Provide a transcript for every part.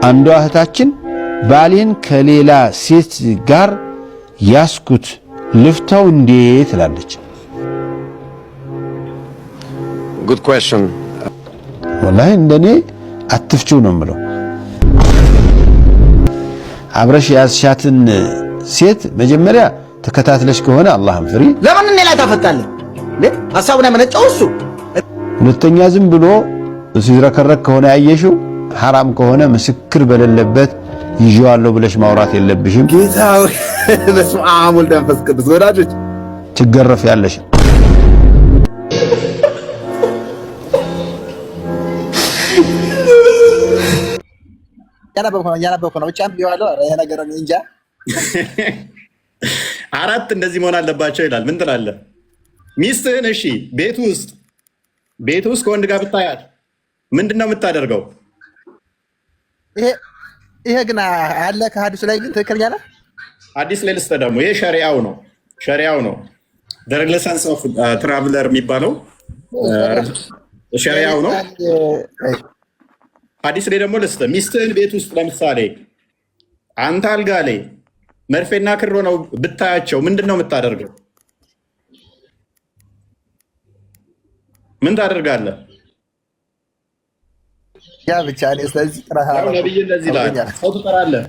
አንዷ እህታችን ባሌን ከሌላ ሴት ጋር ያስኩት ልፍታው እንዴት ትላለች? Good question. ወላሂ እንደኔ አትፍቺው ነው የምለው። አብረሽ ያዝሻትን ሴት መጀመሪያ ተከታትለሽ ከሆነ አላህን ፍሪ። ለምን እኔ ላይ ታፈጣለህ? ሐሳቡን ያመነጨው እሱ። ሁለተኛ ዝም ብሎ ሲዝረከረክ ከሆነ ያየሽው ሐራም ከሆነ ምስክር በሌለበት ይዤዋለሁ ብለሽ ማውራት የለብሽም። ጌታው በስመ አብ ወወልድ ወመንፈስ ቅዱስ ወዳጆች ትገረፊያለሽ። ያነበብኩ ነው ብቻ ቢዋለው ይሄ ነገር እንጃ። አራት እንደዚህ መሆን አለባቸው ይላል። ምን ትላለህ? ሚስትህን እሺ ቤት ውስጥ ከወንድ ጋር ብታያት ምንድን ነው የምታደርገው? ይሄ ግን አለ ከሐዲሱ ላይ ግን ትክክለኛ ነው። ሐዲስ ላይ ልስተ ደግሞ ይሄ ሸሪዓው ነው። the relation of traveler የሚባለው ሸሪዓው ነው። ሐዲስ ላይ ደግሞ ልስተ ሚስትህን ቤት ውስጥ ለምሳሌ አንተ አልጋ ላይ መርፌና ክሮ ነው ብታያቸው ምንድን ነው የምታደርገው? ምን ታደርጋለህ? ያ ብቻ ነው። ስለዚህ ነብይ እንደዚህ ይላል። ሰው ትጠራለህ።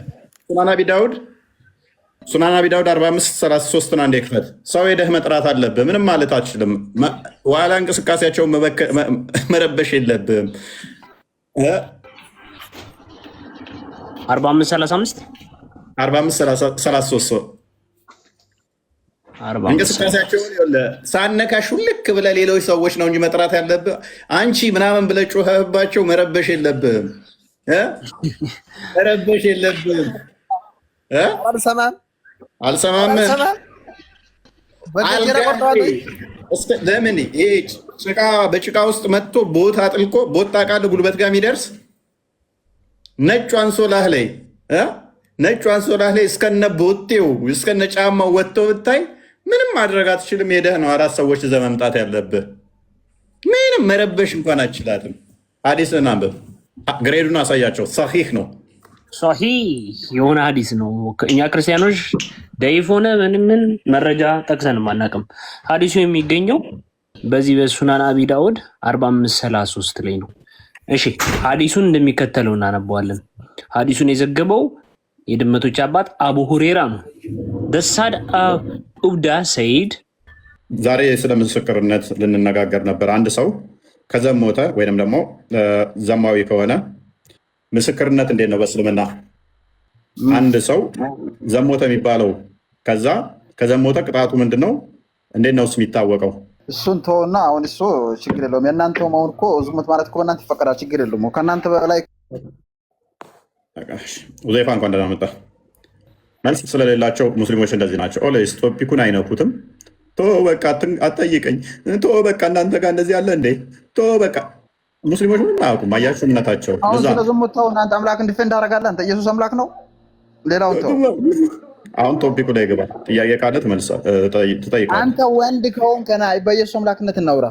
ሱናን አቢ ዳውድ 45:33 አንዴ ክፈት። ሰው ሄደህ መጥራት አለብህ። ምንም ማለት አትችልም። ዋላ እንቅስቃሴያቸውን መረበሽ የለብህም። 45:33 እንቅስቃሴያቸውን ሳነካሽ ልክ ብለህ ሌሎች ሰዎች ነው እንጂ መጥራት ያለብህ አንቺ ምናምን ብለህ ጮኸህባቸው መረበሽ የለብህም። መረበሽ የለብህም። አልሰማም። ለምን በጭቃ ውስጥ መጥቶ ቦታ አጥልቆ ቦጣ ቃል ጉልበት ጋር የሚደርስ ነጩ አንሶላህ ላይ እስከነ ቦቴው እስከነ ጫማው ወጥቶ ብታይ ምንም ማድረግ አትችልም። ሄደህ ነው አራት ሰዎች ይዘህ መምጣት ያለብህ። ምንም መረበሽ እንኳን አትችላትም። ሐዲስን አንብብ፣ ግሬዱን አሳያቸው። ሰሂህ ነው፣ ሰሂህ የሆነ ሐዲስ ነው። እኛ ክርስቲያኖች ደይፍ ሆነ ምን መረጃ ጠቅሰንም አናውቅም። ሐዲሱ የሚገኘው በዚህ በሱናን አቢ ዳውድ 45:33 ላይ ነው። እሺ ሐዲሱን እንደሚከተለው እናነበዋለን። ሐዲሱን የዘገበው የድመቶች አባት አቡ ሁሬራ ነው። ደሳድ ኡብዳ ሰይድ። ዛሬ ስለ ምስክርነት ልንነጋገር ነበር። አንድ ሰው ከዘሞተ ወይም ደግሞ ዘማዊ ከሆነ ምስክርነት እንዴት ነው በእስልምና? አንድ ሰው ዘሞተ የሚባለው ከዘሞተ ቅጣቱ ምንድን ነው? እንዴት ነው የሚታወቀው? እሱን ተውና አሁን እሱ ችግር የለውም። የእናንተው መሆን እኮ ዝሙት ማለት እኮ በእናንተ ይፈቀዳል። ችግር የለውም። ከእናንተ በላይ ኡዘይፋ እንኳን ደህና መጣ። መልስ ስለሌላቸው ሙስሊሞች እንደዚህ ናቸው። ኦሌስ ቶፒኩን አይነኩትም። ቶ በቃ አትጠይቀኝ፣ ቶ በቃ እናንተ ጋር እንደዚህ ያለ እንዴ፣ ቶ በቃ ሙስሊሞች ምንም አያውቁም። አያችሁ እምነታቸው። አሁን ስለ ዝሙት ተው። እናንተ አምላክ እንዲፈንድ አደርጋለህ። አንተ ኢየሱስ አምላክ ነው። ሌላውን ተው። አሁን ቶፒኩ ላይ ገባ። ጥያቄ ካለ ትጠይቃለህ። አንተ ወንድ ከሆንክ ገና በኢየሱስ አምላክነት እናውራ።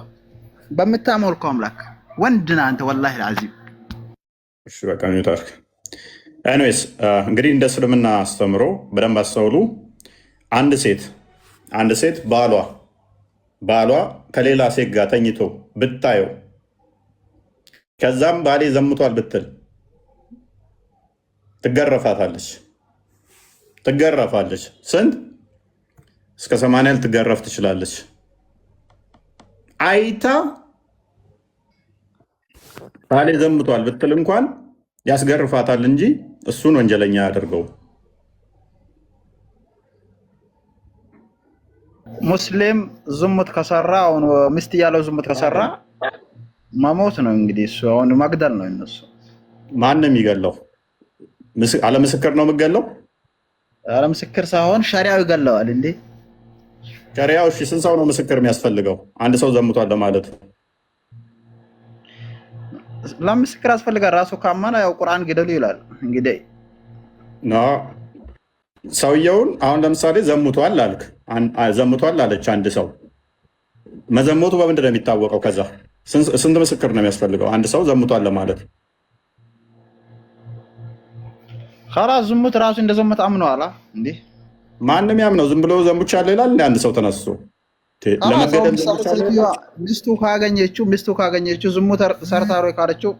በምታመልከው አምላክ ወንድ ነህ አንተ። ወላሂ አዚም። እሺ በቃ ታርክ። ኤኒዌይስ እንግዲህ እንደ እስልምና አስተምሮ በደንብ አስተውሉ። አንድ ሴት ባሏ ከሌላ ሴት ጋር ተኝቶ ብታየው ከዛም ባሌ ዘምቷል ብትል ትገረፋለች። ስንት? እስከ 80 ልትገረፍ ትችላለች። አይታ ባሌ ዘምቷል ብትል እንኳን ያስገርፋታል እንጂ እሱን ወንጀለኛ ያደርገው። ሙስሊም ዝሙት ከሰራ አሁን ሚስት ያለው ዝሙት ከሰራ መሞት ነው እንግዲህ። እሱ አሁን መግደል ነው። እነሱ ማንም ይገለው አለ ምስክር ነው የምገለው። አለ ምስክር ሳይሆን ሸሪዓው ይገለዋል እንዴ? ሸሪዓው እሺ፣ ስንት ሰው ነው ምስክር የሚያስፈልገው? አንድ ሰው ዘምቷል ለማለት ለምስክር ያስፈልጋል። ራሱ ካመነ ያው ቁርአን ግደሉ ይላል። እንግዲህ ሰውየውን አሁን ለምሳሌ ዘምቷል አለች አንድ ሰው። መዘሞቱ በምንድን ነው የሚታወቀው? ከዛ ስንት ምስክር ነው የሚያስፈልገው? አንድ ሰው ዘምቷል ለማለት خلاص ዝሙት ራሱ እንደዘመት አምነዋል እንዴ ማንንም ያምነው ዝም ብሎ ዘሙቻለሁ ይላል እንደ አንድ ሰው ተነስቶ ለመገደል ሚስቱ ካገኘችው ዝሙት ሰርታሮ ካለችው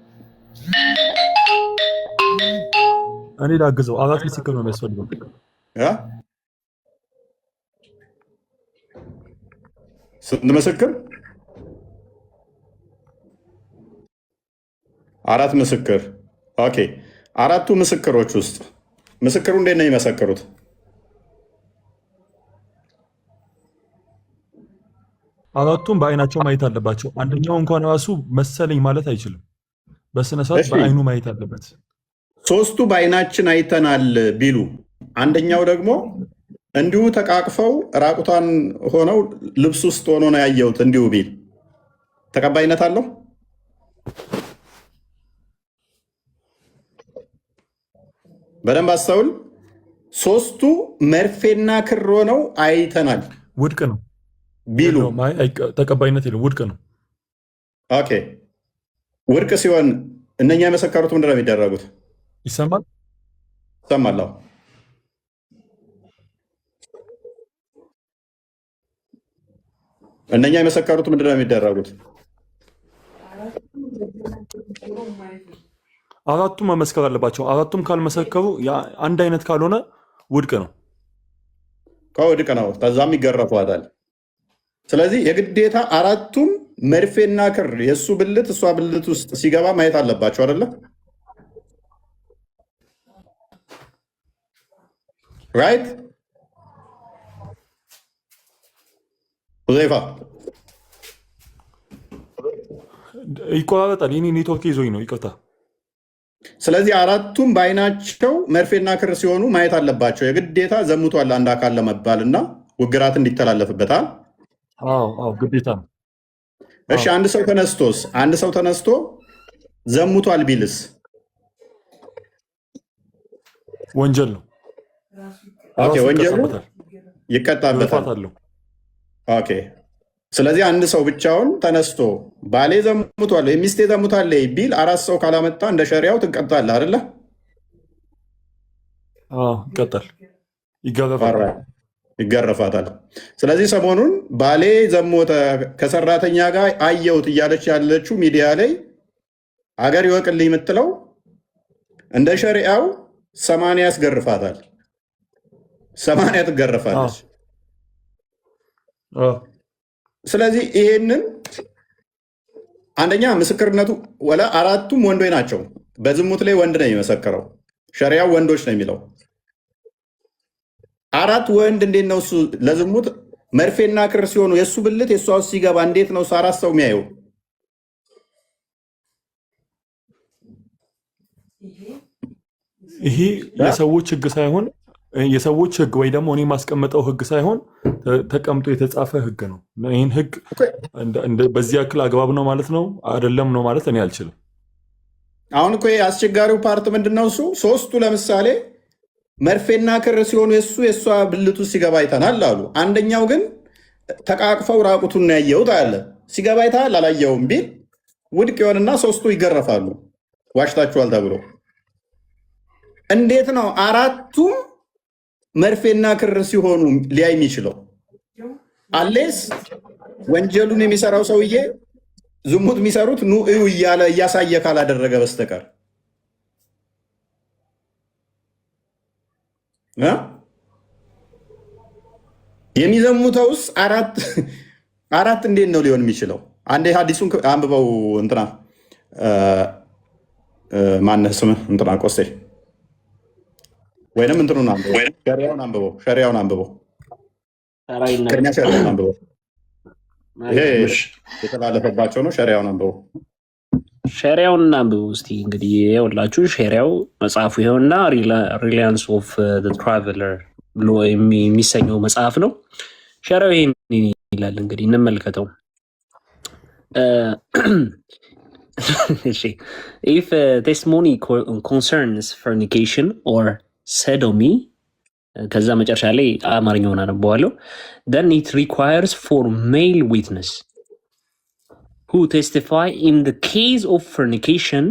እኔ ላግዘው 4 ምስክር ነው የሚያስፈልገው ያ ስንት ምስክር 4 ምስክር ኦኬ 4ቱ ምስክሮች ውስጥ ምስክሩ እንዴት ነው የሚመሰክሩት አራቱም በአይናቸው ማየት አለባቸው አንደኛው እንኳን ራሱ መሰለኝ ማለት አይችልም በስነ ስርዓት በአይኑ ማየት አለበት ሶስቱ በአይናችን አይተናል ቢሉ አንደኛው ደግሞ እንዲሁ ተቃቅፈው ራቁቷን ሆነው ልብስ ውስጥ ሆኖ ነው ያየሁት እንዲሁ ቢል ተቀባይነት አለው በደንብ አስተውል ሶስቱ መርፌና ክር ሆነው አይተናል ውድቅ ነው ቢሉ ተቀባይነት የለም ውድቅ ነው ኦኬ ውድቅ ሲሆን እነኛ የመሰከሩት ምንድነው የሚደረጉት ይሰማል ይሰማል እነኛ የመሰከሩት ምንድነው የሚደረጉት አራቱም መመስከር አለባቸው አራቱም ካልመሰከሩ አንድ አይነት ካልሆነ ውድቅ ነው ከውድቅ ነው ተዛም ይገረፋታል ስለዚህ የግዴታ አራቱም መርፌና ክር የሱ ብልት እሷ ብልት ውስጥ ሲገባ ማየት አለባቸው አይደለ ራይት ዘይፋ ይቆራረጣል የኔ ኔትወርክ ይዞኝ ነው ይቅርታ ስለዚህ አራቱም በአይናቸው መርፌና ክር ሲሆኑ ማየት አለባቸው የግዴታ ዘሙቷል አንድ አካል ለመባልና ውግራት እንዲተላለፍበታል አዎ ግዴታ ነው እሺ አንድ ሰው ተነስቶ ዘሙቷል ቢልስ ወንጀል ነው ኦኬ ወንጀሉ ይቀጣበታል ኦኬ ስለዚህ አንድ ሰው ብቻውን ተነስቶ ባሌ ዘሙቷል ሚስቴ ዘሙቷል ቢል አራት ሰው ካላመጣ እንደ ሸሪዓው ትቀጣለህ አይደለ ይቀጣል ይገረፋታል ስለዚህ ሰሞኑን ባሌ ዘሞተ ከሰራተኛ ጋር አየሁት እያለች ያለችው ሚዲያ ላይ አገር ይወቅልኝ የምትለው እንደ ሸሪዓው 80 ያስገርፋታል 80 ትገረፋለች ስለዚህ ይሄንን አንደኛ ምስክርነቱ ወላ አራቱም ወንዶች ናቸው በዝሙት ላይ ወንድ ነው የሚመሰክረው ሸሪዓው ወንዶች ነው የሚለው አራት ወንድ እንዴት ነው እሱ ለዝሙት መርፌና ክር ሲሆኑ የሱ ብልት የሷ ውስጥ ሲገባ እንዴት ነው አራት ሰው የሚያየው ይሄ የሰዎች ህግ ሳይሆን የሰዎች ህግ ወይ ደግሞ እኔ ማስቀመጠው ህግ ሳይሆን ተቀምጦ የተጻፈ ህግ ነው ይሄን ህግ በዚህ ያክል አግባብ ነው ማለት ነው አይደለም ነው ማለት እኔ አልችልም አሁን እኮ አስቸጋሪው ፓርት ምንድነው እሱ ሶስቱ ለምሳሌ መርፌና ክር ሲሆኑ የሷ ብልቱ ሲገባ አይተናል አሉ አንደኛው ግን ተቃቅፈው ራቁቱን ነው ያየሁት አለ ሲገባ አይተሃል አላየውም ቢል ውድቅ ይሆንና ሶስቱ ይገረፋሉ ዋሽታችኋል ተብሎ እንዴት ነው አራቱም መርፌና ክር ሲሆኑ ሊያይ የሚችለው አሌስ ወንጀሉን የሚሰራው ሰውዬ ዝሙት የሚሰሩት ኑ እዩ እያለ እያሳየ ካላደረገ በስተቀር የሚዘሙተውስ አራት እንዴት ነው ሊሆን የሚችለው አንዴ ሐዲሱን አንብበው እንትና ማነህ ስምህ እንትና ቆስቴ ወይንም እንትኑን አንብበው ሸሪዓውን አንብበው ቅድሚያ ሸሪዓውን አንብበው ይሄ የተላለፈባቸው ነው ሸሪዓውን አንብበው ሸሪዓውን አንብበው እስቲ እንግዲህ ይኸውላችሁ ሸሪዓው መጽሐፉ ይኸውና ሪላያንስ ኦፍ ዘ ትራቨለር ብሎ የሚሰኘው መጽሐፍ ነው ሸሪዓው ይሄን ይላል እንግዲህ እንመልከተው if testimony concerns fornication or sodomy ከዛ መጨረሻ ላይ አማርኛውን አነበዋለሁ then it requires for male witness who testify in the case of fornication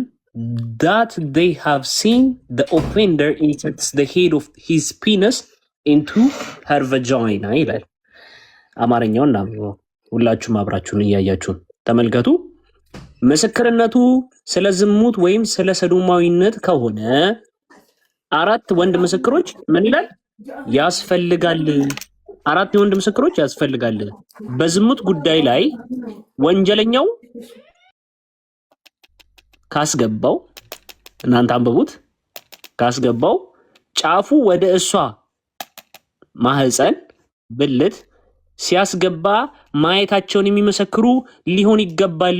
that they have seen the offender inserts the head of his penis into her vagina ይላል። አማርኛውን እና ሁላችሁም አብራችሁን እያያችሁን ተመልከቱ። ምስክርነቱ ስለ ዝሙት ወይም ስለ ሰዶማዊነት ከሆነ 4 ወንድ ምስክሮች ምን ይላል ያስፈልጋል። 4 የወንድ ምስክሮች ያስፈልጋል። በዝሙት ጉዳይ ላይ ወንጀለኛው ካስገባው እናንተ አንብቡት፣ ካስገባው ጫፉ ወደ እሷ ማህፀን ብልት ሲያስገባ ማየታቸውን የሚመሰክሩ ሊሆን ይገባል።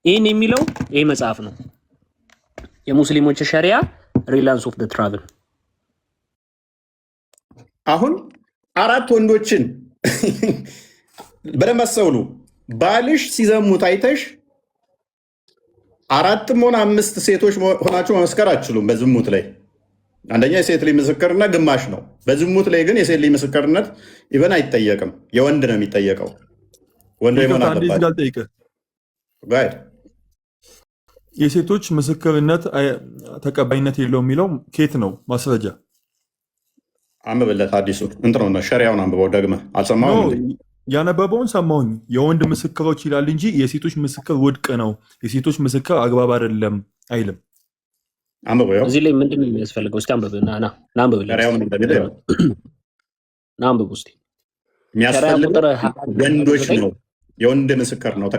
ይህን የሚለው ይህ መጽሐፍ ነው፣ የሙስሊሞች ሸሪያ ሪላንስ ኦፍ ደ ትራቭል። አሁን 4 ወንዶችን በደንብ አስተውሉ። ባልሽ ሲዘሙት አይተሽ 4ም ሆነ 5 ሴቶች ሆናችሁ መመስከር አትችሉም በዝሙት ላይ። አንደኛ የሴት ልጅ ምስክርነት ግማሽ ነው። በዝሙት ላይ ግን የሴት ልጅ ምስክርነት ኢቨን አይጠየቅም፣ የወንድ ነው የሚጠየቀው። ወንድ ይሆን አለበት። የሴቶች ምስክርነት ተቀባይነት የለው የሚለው ኬት ነው ማስረጃ? አንብብለት አዲሱ እንትን ነው ሸሪያውን አንብበው። ደግመህ አልሰማሁም? ያነበበውን ሰማሁኝ። የወንድ ምስክሮች ይላል እንጂ የሴቶች ምስክር ውድቅ ነው፣ የሴቶች ምስክር አግባብ አይደለም አይልም። አንብበው። እዚህ ላይ ምንድን ነው የሚያስፈልገው? እስኪ አንብብ ና አንብብ ውስጥ የሚያስፈልገው ወንዶች ነው፣ የወንድ ምስክር ነው።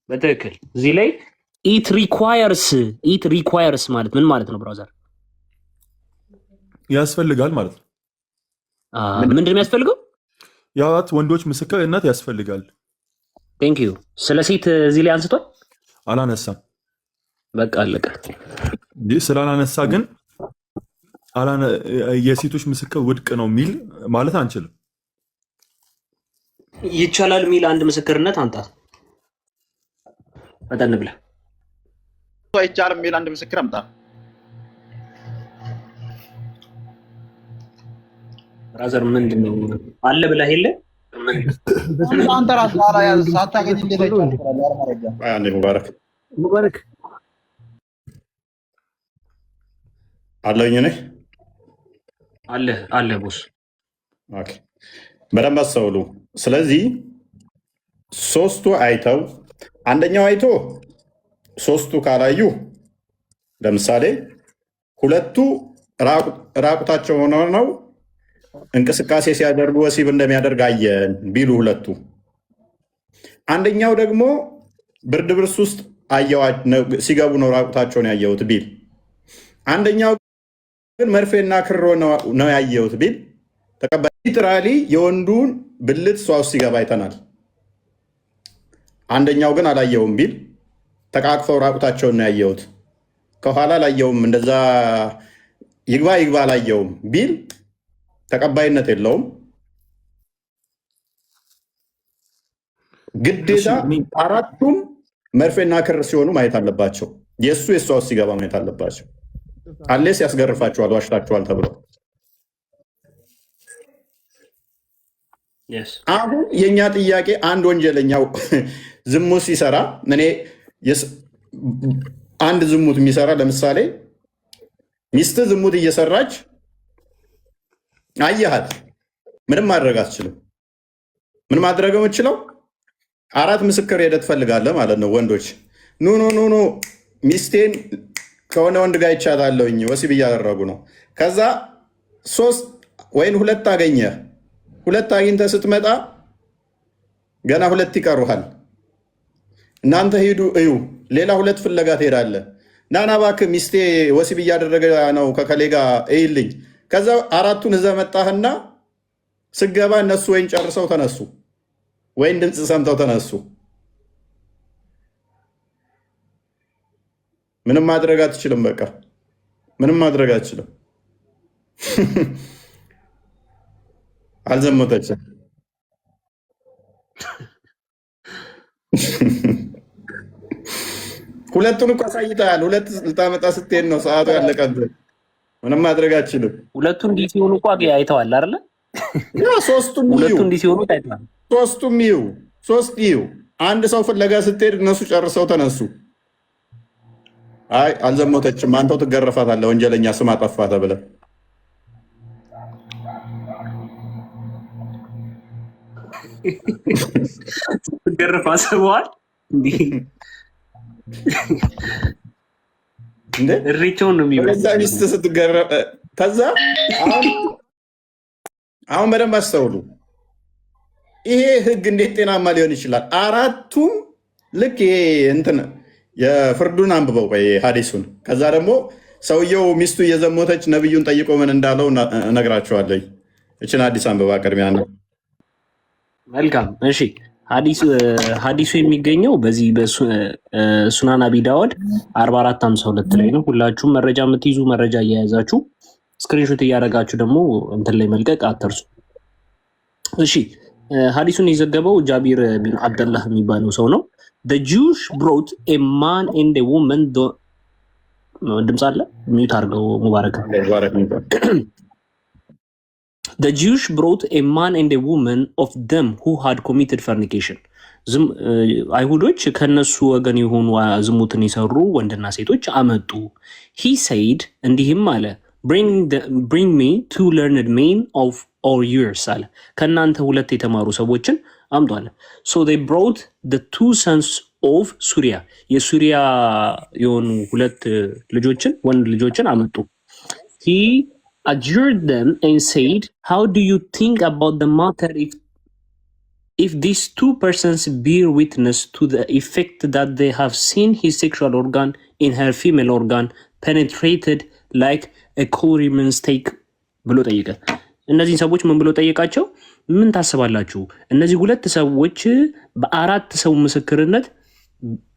በትክክል እዚህ ላይ ኢት ሪኳየርስ ማለት ምን ማለት ነው ብራዘር? ያስፈልጋል ማለት ነው። ምንድን ነው የሚያስፈልገው? የ4 ወንዶች ምስክርነት ያስፈልጋል። ቴንክ ዩ። ስለ ሴት እዚህ ላይ አንስቷል? አላነሳም። በቃ አለቀ። ስላላነሳ ግን የሴቶች ምስክር ውድቅ ነው የሚል ማለት አንችልም። ይቻላል የሚል አንድ ምስክርነት አንጣ ፈጠን ብለህ። አይቻልም የሚል አንድ ምስክር አምጣ። ብራዘር ምንድን ነው አለ ብለህ የለ አንተ ራስህ ሳታገኝ እንዴት አይቻልም? ሙባረክ አለኝ ነህ አለ ቦስ። ኦኬ በደንብ አስተውሉ። ስለዚህ 3ቱ አይተው አንደኛው አይቶ 3ቱ ካላዩ፣ ለምሳሌ 2ቱ ራቁታቸው ሆነው እንቅስቃሴ ሲያደርጉ ወሲብ እንደሚያደርግ አየን ቢሉ 2ቱ፣ አንደኛው ደግሞ ብርድ ልብስ ውስጥ ሲገቡ ነው ራቁታቸውን ያየሁት ቢል፣ አንደኛው ግን መርፌና ክሮ ነው ያየሁት ቢል ተቀባይ። ሊትራሊ የወንዱን ብልት እሷ ውስጥ ሲገባ አይተናል። አንደኛው ግን አላየውም ቢል ተቃቅፈው ራቁታቸውን ነው ያየሁት ከኋላ አላየውም፣ እንደዛ ይግባ አላየውም ቢል ተቀባይነት የለውም። ግዴታ 4ቱም መርፌና ክር ሲሆኑ ማየት አለባቸው። የእሷ ውስጥ ሲገባ ማየት አለባቸው። አሌስ ያስገርፋቸዋል፣ ዋሽታቸዋል ተብለው። አሁን የእኛ ጥያቄ አንድ ወንጀለኛው ዝሙት ሲሰራ አንድ ዝሙት የሚሰራ ለምሳሌ ሚስት ዝሙት እየሰራች አየሃት፣ ምንም ማድረግ አትችልም። ምን ማድረግ የምችለው 4 ምስክር ሄደህ ትፈልጋለህ ማለት ነው። ወንዶች ኑ ሚስቴን ከሆነ ወንድ ጋር ይቻላለሁኝ ወሲብ እያደረጉ ነው። ከዛ 3 ወይም 2 አገኘህ። 2 አግኝተህ ስትመጣ ገና 2 ይቀሩሃል። እናንተ ሂዱ እዩ፣ ሌላ 2 ፍለጋ ትሄዳለህ። ናና እባክህ ሚስቴ ወሲብ እያደረገ ነው ከከሌ ጋር እይልኝ። ከዛ 4ቱን እዘህ መጣህና ስገባ እነሱ ወይን ጨርሰው ተነሱ፣ ወይን ድምፅ ሰምተው ተነሱ። ምንም ማድረግ አትችልም። በቃ ምንም ማድረግ አትችልም። አልዘመተችም። ሁለቱን እኮ አሳይተሃል። 2 ልታመጣ ስትሄድ ነው ሰዓቱ ያለቀብህ። ምንም ማድረግ አትችልም። 2ቱ እንዲህ ሲሆኑ እኮ አይተዋል አይደለ? ያ 3ቱም 2ቱ እንዲህ ሲሆኑ አይተዋል። 3ቱም ይዩ 3 ይዩ አንድ ሰው ፍለጋ ስትሄድ እነሱ ጨርሰው ተነሱ። አይ አልዘሞተችም፣ አንተው ትገረፋታለህ፣ ወንጀለኛ ስም አጠፋ ተብለህ ትገረፋ ሰዋል እንዴ እሪቾን ነው የሚበዛ ሚስት ስትገረፍ ከዛ አሁን በደንብ አስተውሉ። ይሄ ህግ እንዴት ጤናማ ሊሆን ይችላል? አራቱም ልክ ይሄ እንትን የፍርዱን አንብበው ሐዲሱን ከዛ ደግሞ ሰውየው ሚስቱ እየዘሞተች ነብዩን ጠይቆ ምን እንዳለው እነግራቸዋለሁ። እችን አዲስ አንብባ ቅድሚያ ነው። መልካም እሺ። ሐዲሱ የሚገኘው በዚህ በሱናን አቢ ዳውድ 4452 ላይ ነው። ሁላችሁም መረጃ የምትይዙ መረጃ እየያዛችሁ ስክሪንሾት እያደረጋችሁ ደግሞ እንትን ላይ መልቀቅ አትርሱ። እሺ ሐዲሱን የዘገበው ጃቢር ቢን አብደላህ የሚባለው ሰው ነው። The Jews brought a man and a woman ድምፅ አለ ሚዩት አድርገው ሙባረክ። The Jews brought a man and a woman of them who had committed fornication. አይሁዶች ከነሱ ወገን የሆኑ ዝሙትን የሰሩ ወንድና ሴቶች አመጡ። He said እንዲህም አለ bring me two learned men of our years አለ ከእናንተ ሁለት የተማሩ ሰዎችን አምጡ አለ። So they brought the two sons of ሱሪያ የሱሪያ የሆኑ ሁለት ልጆችን ወንድ ልጆችን አመጡ። He adjured them and said, how do you think about the matter if these two persons bear witness to the effect that they have seen his sexual organ in her female organ penetrated like a courier steak ብሎ ጠየቀ። እነዚህን ሰዎች ምን ብሎ ጠየቃቸው? ምን ታስባላችሁ? እነዚህ ሁለት ሰዎች በአራት ሰው ምስክርነት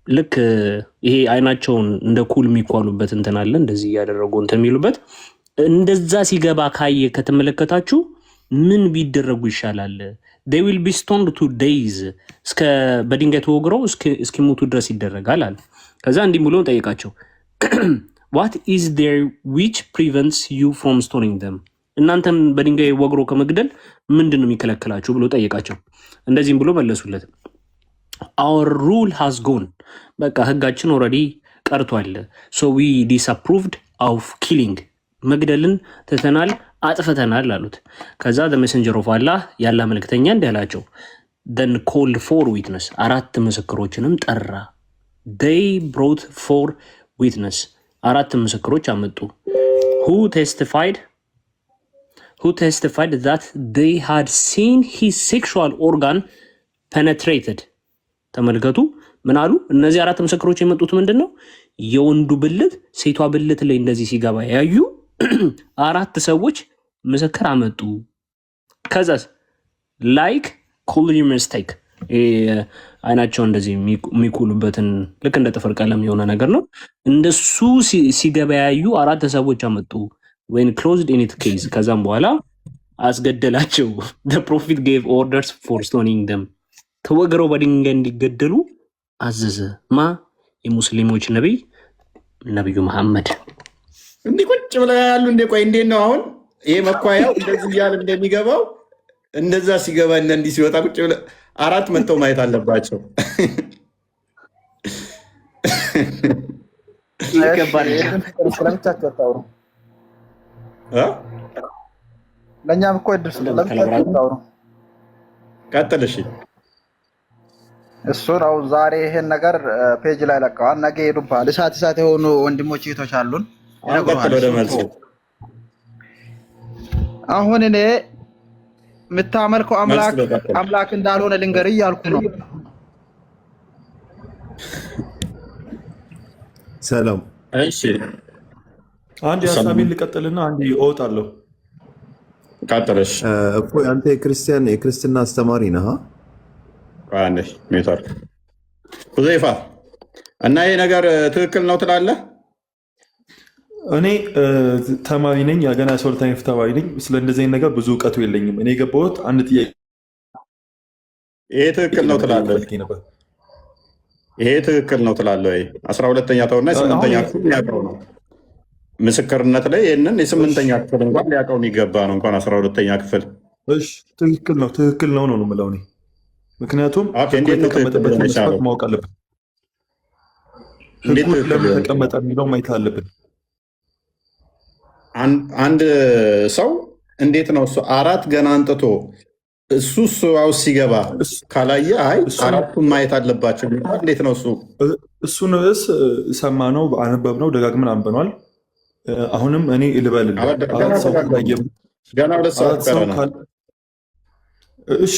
ልክ ይሄ አይናቸውን እንደ ኩል የሚኳሉበት እንትን አለ እንደዚህ እያደረጉ እንትን የሚሉበት እንደዛ ሲገባ ካየ ከተመለከታችሁ ምን ቢደረጉ ይሻላል? they will be stoned to days እስከ በድንጋይ ተወግረው እስኪሞቱ ድረስ ይደረጋል አለ። ከዛ እንዲህ ብሎ ጠየቃቸው what is there which prevents you from stoning them እናንተም በድንጋይ ወግሮ ከመግደል ምንድነው የሚከለክላችሁ ብሎ ጠየቃቸው። እንደዚህም ብሎ መለሱለት our rule has gone በቃ ህጋችን ኦልሬዲ ቀርቷል። so we disapproved of killing መግደልን ትተናል አጥፍተናል አሉት። ከዛ the messenger of Allah ያላ መልእክተኛ እንዲህ አላቸው then called for witness አራት ምስክሮችንም ጠራ። they brought for witness አራት ምስክሮች አመጡ። who testified that they had seen his sexual organ penetrated ተመልከቱ ምን አሉ? እነዚህ አራት ምስክሮች የመጡት ምንድነው? የወንዱ ብልት ሴቷ ብልት ላይ እንደዚህ ሲገባ ያዩ አራት ሰዎች ምስክር አመጡ። ከዛስ ላይክ ኩሊር ሚስቴክ አይናቸው እንደዚህ የሚኩሉበትን ልክ እንደ ጥፍር ቀለም የሆነ ነገር ነው። እንደሱ ሲገባ ያዩ አራት ሰዎች አመጡ። when closed in its case ከዛም በኋላ አስገደላቸው። the prophet gave orders for stoning them ተወግረው በድንጋይ እንዲገደሉ አዘዘ። ማ የሙስሊሞች ነብዩ መሐመድ እንዲህ ቁጭ ብለው ያሉ እንደ ቆይ እንዴት ነው አሁን ይሄ መኳያው እንደዚህ እያለ እንደሚገባው እንደዛ ሲገባ እና እንዲህ ሲወጣ ቁጭ ብለው አራት መጥተው ማየት አለባቸው። ለእኛም እኮ እድል ስለምታውሩ ቀጥል። እሺ እሱ ነው ዛሬ ይሄን ነገር ፔጅ ላይ ለቀዋል። ነገ ሄዱባል። እሳት የሆኑ ወንድሞች እህቶች አሉን። አሁን እኔ የምታመልከው አምላክ እንዳልሆነ ልንገር እያልኩ ነው። ሰላም። እሺ አንድ ሀሳቤን ልቀጥልና አንድ እወጣለሁ። ቀጥለሽ እኮ አንተ የክርስትና አስተማሪ ነህ? አንዴ ሜታር ሁዘይፋ እና ይሄ ነገር ትክክል ነው ትላለህ? እኔ ተማሪ ነኝ፣ ገና 12ኛ ክፍል ተማሪ ነኝ። ስለ እንደዚህ ነገር ብዙ እውቀቱ የለኝም። እኔ የገባሁት አንድ ጥያቄ ይሄ ትክክል ነው ትላለህ? ይሄ ትክክል ነው ትላለህ? 12ኛ ተውና 8ኛ ክፍል ሊያውቀው ነው ምስክርነት ላይ ይሄንን የ8ኛ ክፍል እንኳን ሊያውቀው የሚገባ ነው እንኳን 12ኛ ክፍል። እሺ ትክክል ነው ነው የምለው እኔ ምክንያቱም ኦኬ፣ እንዴት ነው ትክክል የተቀመጠበት ሊሆን መስፈርት የቻለው? ማወቅ አለብን። እንዴት ህጉ ትክክል ለምን ሊሆን ተቀመጠ ይችላል? የሚለው ማየት አለብን። አንድ ሰው እንዴት ነው እሱ አራት ገና አንጥቶ እሱ ውስጥ ሲገባ ካላየ አይ አራቱን ማየት አለባቸው የሚባል እንዴት ነው እሱ? እሱን ርዕስ ሰማነው፣ አነበብነው፣ ደጋግመን አንበኗል። አሁንም እኔ ልበልልህ አራት ሰው ካላየ ገና ሁለት ሰዓት ቀረ ነው። እሺ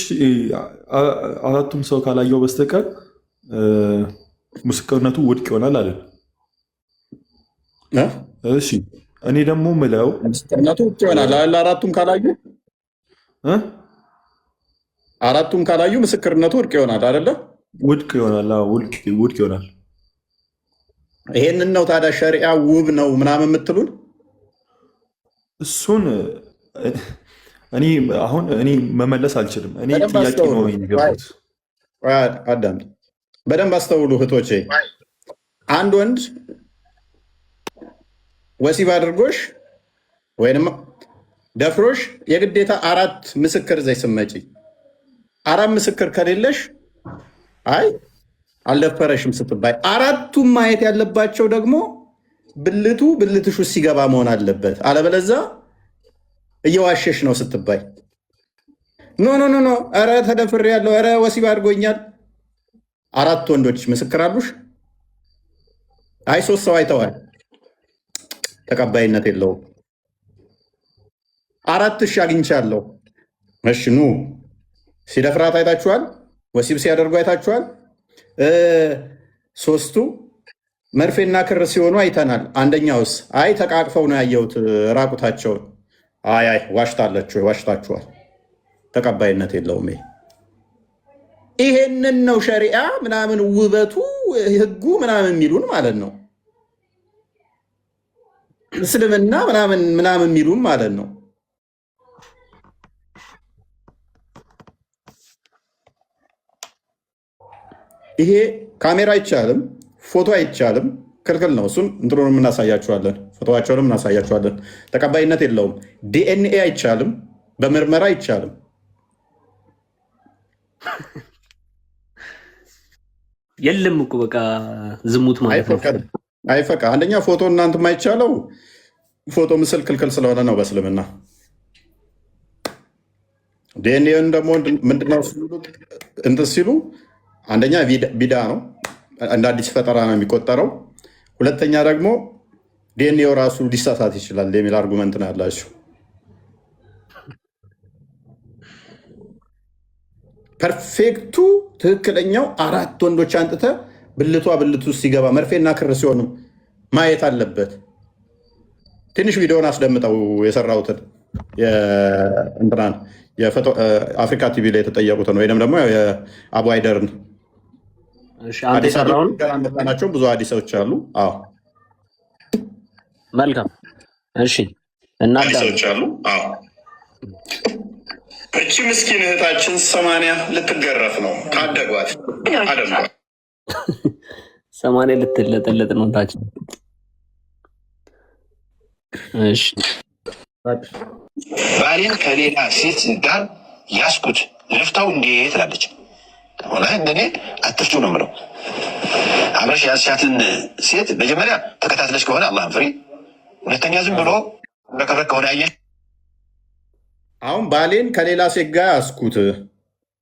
አራቱም ሰው ካላየው በስተቀር ምስክርነቱ ውድቅ ይሆናል አለን። እሺ እኔ ደግሞ ምለው ምስክርነቱ ውድቅ ይሆናል አለ። አራቱም ካላዩ ምስክርነቱ ውድቅ ይሆናል አይደለ? ውድቅ ይሆናል። ውድቅ ይሆናል። ይሄንን ነው ታዲያ ሸሪዓ ውብ ነው ምናምን የምትሉን? እሱን እኔ መመለስ አልችልም። እኔ ጥያቄ ነው የሚገቡት። አዳምጥ፣ በደንብ አስተውሉ እህቶቼ። አንድ ወንድ ወሲብ አድርጎሽ ወይም ደፍሮሽ የግዴታ አራት ምስክር ዘይ ስመጪ አራት ምስክር ከሌለሽ አይ አልደፈረሽም ስትባይ፣ አራቱም ማየት ያለባቸው ደግሞ ብልትሽ ውስጥ ሲገባ መሆን አለበት። አለበለዛ እየዋሸሽ ነው ስትባይ፣ ኖ ኖ ኖ፣ ኧረ ተደፍሬያለሁ፣ ኧረ ወሲብ አድርጎኛል። አራት ወንዶች ምስክር አሉሽ? አይ ሶስት ሰው አይተዋል፣ ተቀባይነት የለውም። አራት ሺህ አግኝቻለሁ። እሺ ኑ፣ ሲደፍራት አይታችኋል? ወሲብ ሲያደርጉ አይታችኋል? ሶስቱ መርፌና ክር ሲሆኑ አይተናል። አንደኛውስ አይ ተቃቅፈው ነው ያየሁት ራቁታቸውን። አይ ዋሽታችኋል፣ ተቀባይነት የለውም። ይሄንን ነው ሸሪዓ ምናምን ውበቱ ህጉ ምናምን የሚሉን ማለት ነው። እስልምና ምናምን የሚሉን ማለት ነው። ይሄ ካሜራ አይቻልም፣ ፎቶ አይቻልም፣ ክልክል ነው። እሱን እንትኑን እናሳያችኋለን፣ ፎቶቸውንም እናሳያችኋለን። ተቀባይነት የለውም። ዲኤንኤ አይቻልም፣ በምርመራ አይቻልም። የለም እኮ በቃ ዝሙት ማለት ነው። አይፈቃ አንደኛ ፎቶ እናንተ የማይቻለው ፎቶ ምስል ክልክል ስለሆነ ነው በእስልምና። ዲኤንኤን ደግሞ ምንድነው እንትን ሲሉ አንደኛ ቢዳ ነው፣ እንደ አዲስ ፈጠራ ነው የሚቆጠረው። ሁለተኛ ደግሞ ዲኤንኤው ራሱ ሊሳሳት ይችላል የሚል አርጉመንት ነው ያላቸው። ፐርፌክቱ ትክክለኛው አራት ወንዶች አንጥተ ብልቱ ሲገባ መርፌና ክር ሲሆኑ ማየት አለበት። ትንሽ ቪዲዮን አስደምጠው የሰራሁትን እንትናን አፍሪካ ቲቪ ላይ የተጠየቁትን ወይም ደግሞ የአቡ አይደርን ናቸው። ብዙ አዲሶች አሉ። አዎ መልካም። እሺ እናዳምጥ። እቺ ምስኪን እህታችን 80 ልትገረፍ ነው። ታደጓት አደጓት። 80 ልትለጠለጥ ነው ታችን። እሺ ባሌን ከሌላ ሴት ጋር ያስኩት ልፍታው እንዴት ትላለች። ሆነ እንደኔ አትፍቱ ነው የምለው። አብረሽ ያስያትን ሴት መጀመሪያ ተከታትለሽ ከሆነ አላህን ፍሪ። ሁለተኛ ዝም ብሎ ረከረክ ከሆነ ያየሽ አሁን ባሌን ከሌላ ሴት ጋር ያስኩት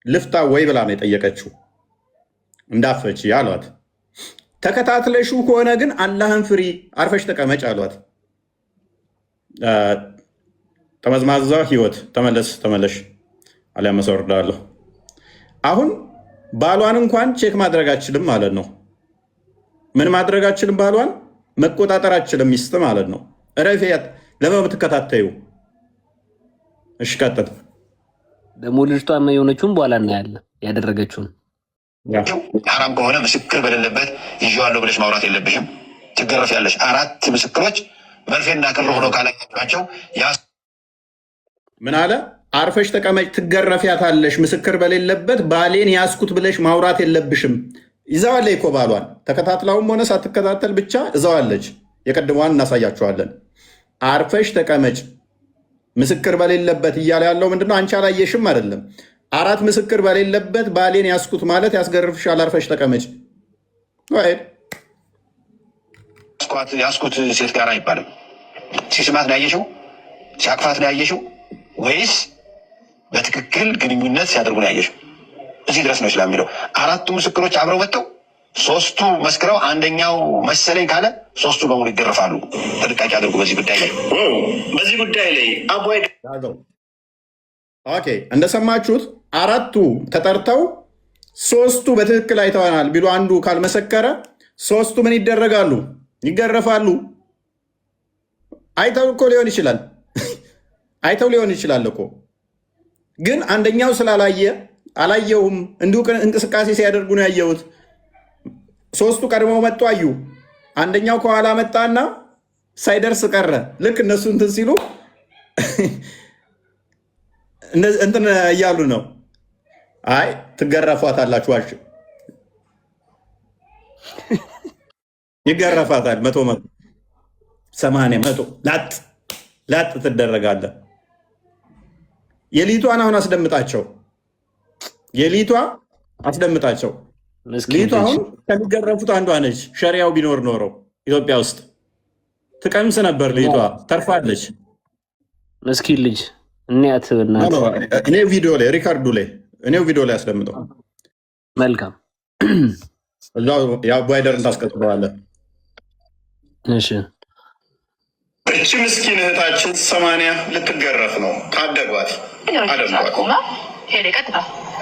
ልፍታ ወይ ብላ ነው የጠየቀችው። እንዳፈች አሏት። ተከታትለሹ ከሆነ ግን አላህን ፍሪ፣ አርፈሽ ተቀመጭ አሏት። ጠመዝማዛ ህይወት ተመለሽ አሊያ መሰወርዳለሁ። አሁን ባሏን እንኳን ቼክ ማድረግ አችልም ማለት ነው። ምን ማድረግ አችልም? ባሏን መቆጣጠር አችልም። ሚስት ማለት ነው። ረፊያት ለምን የምትከታተዩ? እሺ ቀጥል። ደግሞ ልጅቷ የሆነችውን በኋላ እናያለን ያደረገችውን። ሐራም ከሆነ ምስክር በሌለበት ይዤዋለሁ ብለሽ ማውራት የለብሽም። ትገረፊያለሽ። አራት ምስክሮች መርፌና ክር ሆነው ካላቸው ምን አለ? አርፈሽ ተቀመጭ፣ ትገረፊያታለሽ። ምስክር በሌለበት ባሌን ያስኩት ብለሽ ማውራት የለብሽም። ይዘዋለች እኮ ባሏን፣ ተከታትላውም ሆነ ሳትከታተል ብቻ እዘዋለች። የቀድሞዋን እናሳያችኋለን። አርፈሽ ተቀመጭ ምስክር በሌለበት እያለ ያለው ምንድነው? አንቺ አላየሽም አይደለም። 4 ምስክር በሌለበት ባሌን ያስኩት ማለት ያስገርፍሻል። አርፈሽ ተቀመጭ። ያስኩት ሴት ጋር አይባልም። ሲስማት ነው ያየሽው? ሲያቅፋት ነው ያየሽው? ወይስ በትክክል ግንኙነት ሲያደርጉ ነው ያየሽው? እዚህ ድረስ ነው እስላም የሚለው። 4ቱ ምስክሮች አብረው መጥተው 3ቱ መስክረው አንደኛው መሰለኝ ካለ 3ቱ በሙሉ ይገረፋሉ። ጥንቃቄ አድርጉ በዚህ ጉዳይ ላይ። በዚህ ጉዳይ ላይ ኦኬ፣ እንደሰማችሁት 4ቱ ተጠርተው 3ቱ በትክክል አይተዋናል ቢሉ አንዱ ካልመሰከረ 3ቱ ምን ይደረጋሉ? ይገረፋሉ። አይተው እኮ ሊሆን ይችላል አይተው ሊሆን ይችላል እኮ ግን አንደኛው ስላላየ አላየውም እንዲሁ እንቅስቃሴ ሲያደርጉ ነው ያየሁት። 3ቱ ቀድመው መጡ አዩ። አንደኛው ከኋላ መጣና ሳይደርስ ቀረ። ልክ እነሱ እንትን ሲሉ እንትን እያሉ ነው። አይ ትገረፏታላችሁ። ዋሽ ይገረፋታል። 100 80 100 ላጥ ትደረጋለ። የሊቷን አሁን አስደምጣቸው። የሊቷ አስደምጣቸው። ሊቷ አሁን ከሚገረፉት አንዷ ነች። ሸሪያው ቢኖር ኖረው ኢትዮጵያ ውስጥ ትቀምስ ነበር። ሊቷ ተርፋለች። መስኪን ልጅ እንያት ብናት እኔ ቪዲዮ ላይ ሪካርዱ ላይ እኔው ቪዲዮ ላይ አስደምጠው። መልካም እዛው የአባይደርን ታስቀጥለዋለህ። እሺ እቺ ምስኪን እህታችን 80 ልትገረፍ ነው። ታደጓት አደጓት። ሄደ ቀጥታ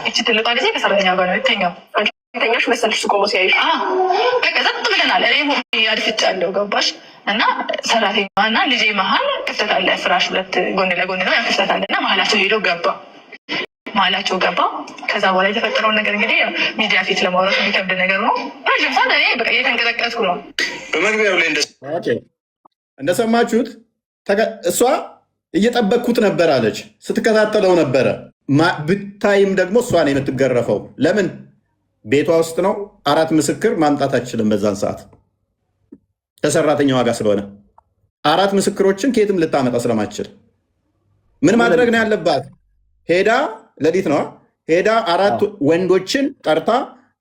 እቺ ትልቋ ጊዜ ከሰራተኛ ጋር ነው የተኛው። ተኛሽ መሰልሽ ቆሞ ሲያይሽ በቃ ዘጥ ብለናል። እኔ አድፍጫለሁ ገባሽ? እና ሰራተኛዋ እና ልጄ መሀል ክፍተት አለ። ፍራሽ 2 ጎን ለጎን ነው። ያ ክፍተት አለ እና መሀላቸው ሄዶ ገባ። መሀላቸው ገባ። ከዛ በኋላ የተፈጠረውን ነገር እንግዲህ ሚዲያ ፊት ለማውራት የሚከብድ ነገር ነው። ረዥም ሰዓት እኔ በቃ እየተንቀጠቀጥኩ ነው። በመግቢያው ላይ እንደሰማችሁት እሷ እየጠበቅኩት ነበር አለች። ስትከታተለው ነበረ። ብታይም ደግሞ እሷ ነው የምትገረፈው። ለምን? ቤቷ ውስጥ ነው። 4 ምስክር ማምጣት አትችልም። በዛን ሰዓት ከሰራተኛዋ ጋር ስለሆነ 4 ምስክሮችን ከየትም ልታመጣ ስለማትችል ምን ማድረግ ነው ያለባት? ሄዳ ለሊት ነው ሄዳ 4 ወንዶችን ጠርታ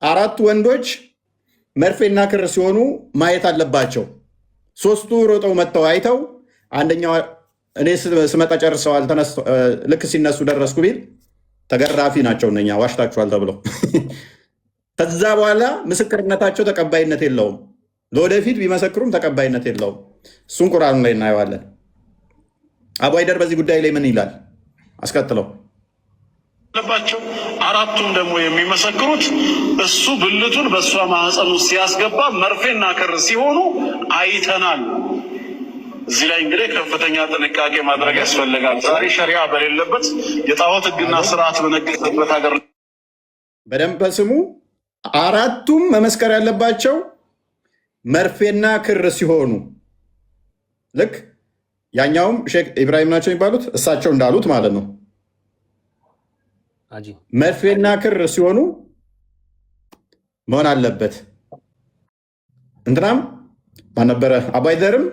4 ወንዶች መርፌና ክር ሲሆኑ ማየት አለባቸው። 3ቱ ሮጠው መጥተው አይተው አንደኛው እኔ ስመጣ ጨርሰዋል፣ ልክ ሲነሱ ደረስኩ ቢል ተገራፊ ናቸው እነኛ ዋሽታችኋል ተብለው ከዛ በኋላ ምስክርነታቸው ተቀባይነት የለውም። ለወደፊት ቢመሰክሩም ተቀባይነት የለውም። እሱን ቁርአኑ ላይ እናየዋለን። አቡይደር በዚህ ጉዳይ ላይ ምን ይላል? አስከትለው ለባቸው 4ቱም ደግሞ የሚመሰክሩት እሱ ብልቱን በእሷ ማህፀን ውስጥ ሲያስገባ መርፌና ክር ሲሆኑ አይተናል። እዚህ ላይ እንግዲህ ከፍተኛ ጥንቃቄ ማድረግ ያስፈልጋል። ዛሬ ሸሪዓ በሌለበት የጣዖት ሕግና ስርዓት በነገሰበት ሀገር በደንብ ስሙ። 4ቱም መመስከር ያለባቸው መርፌና ክር ሲሆኑ ልክ ያኛውም ሼክ ኢብራሂም ናቸው የሚባሉት እሳቸው እንዳሉት ማለት ነው። መርፌና ክር ሲሆኑ መሆን አለበት። እንትናም ማነበረ አቡይደርም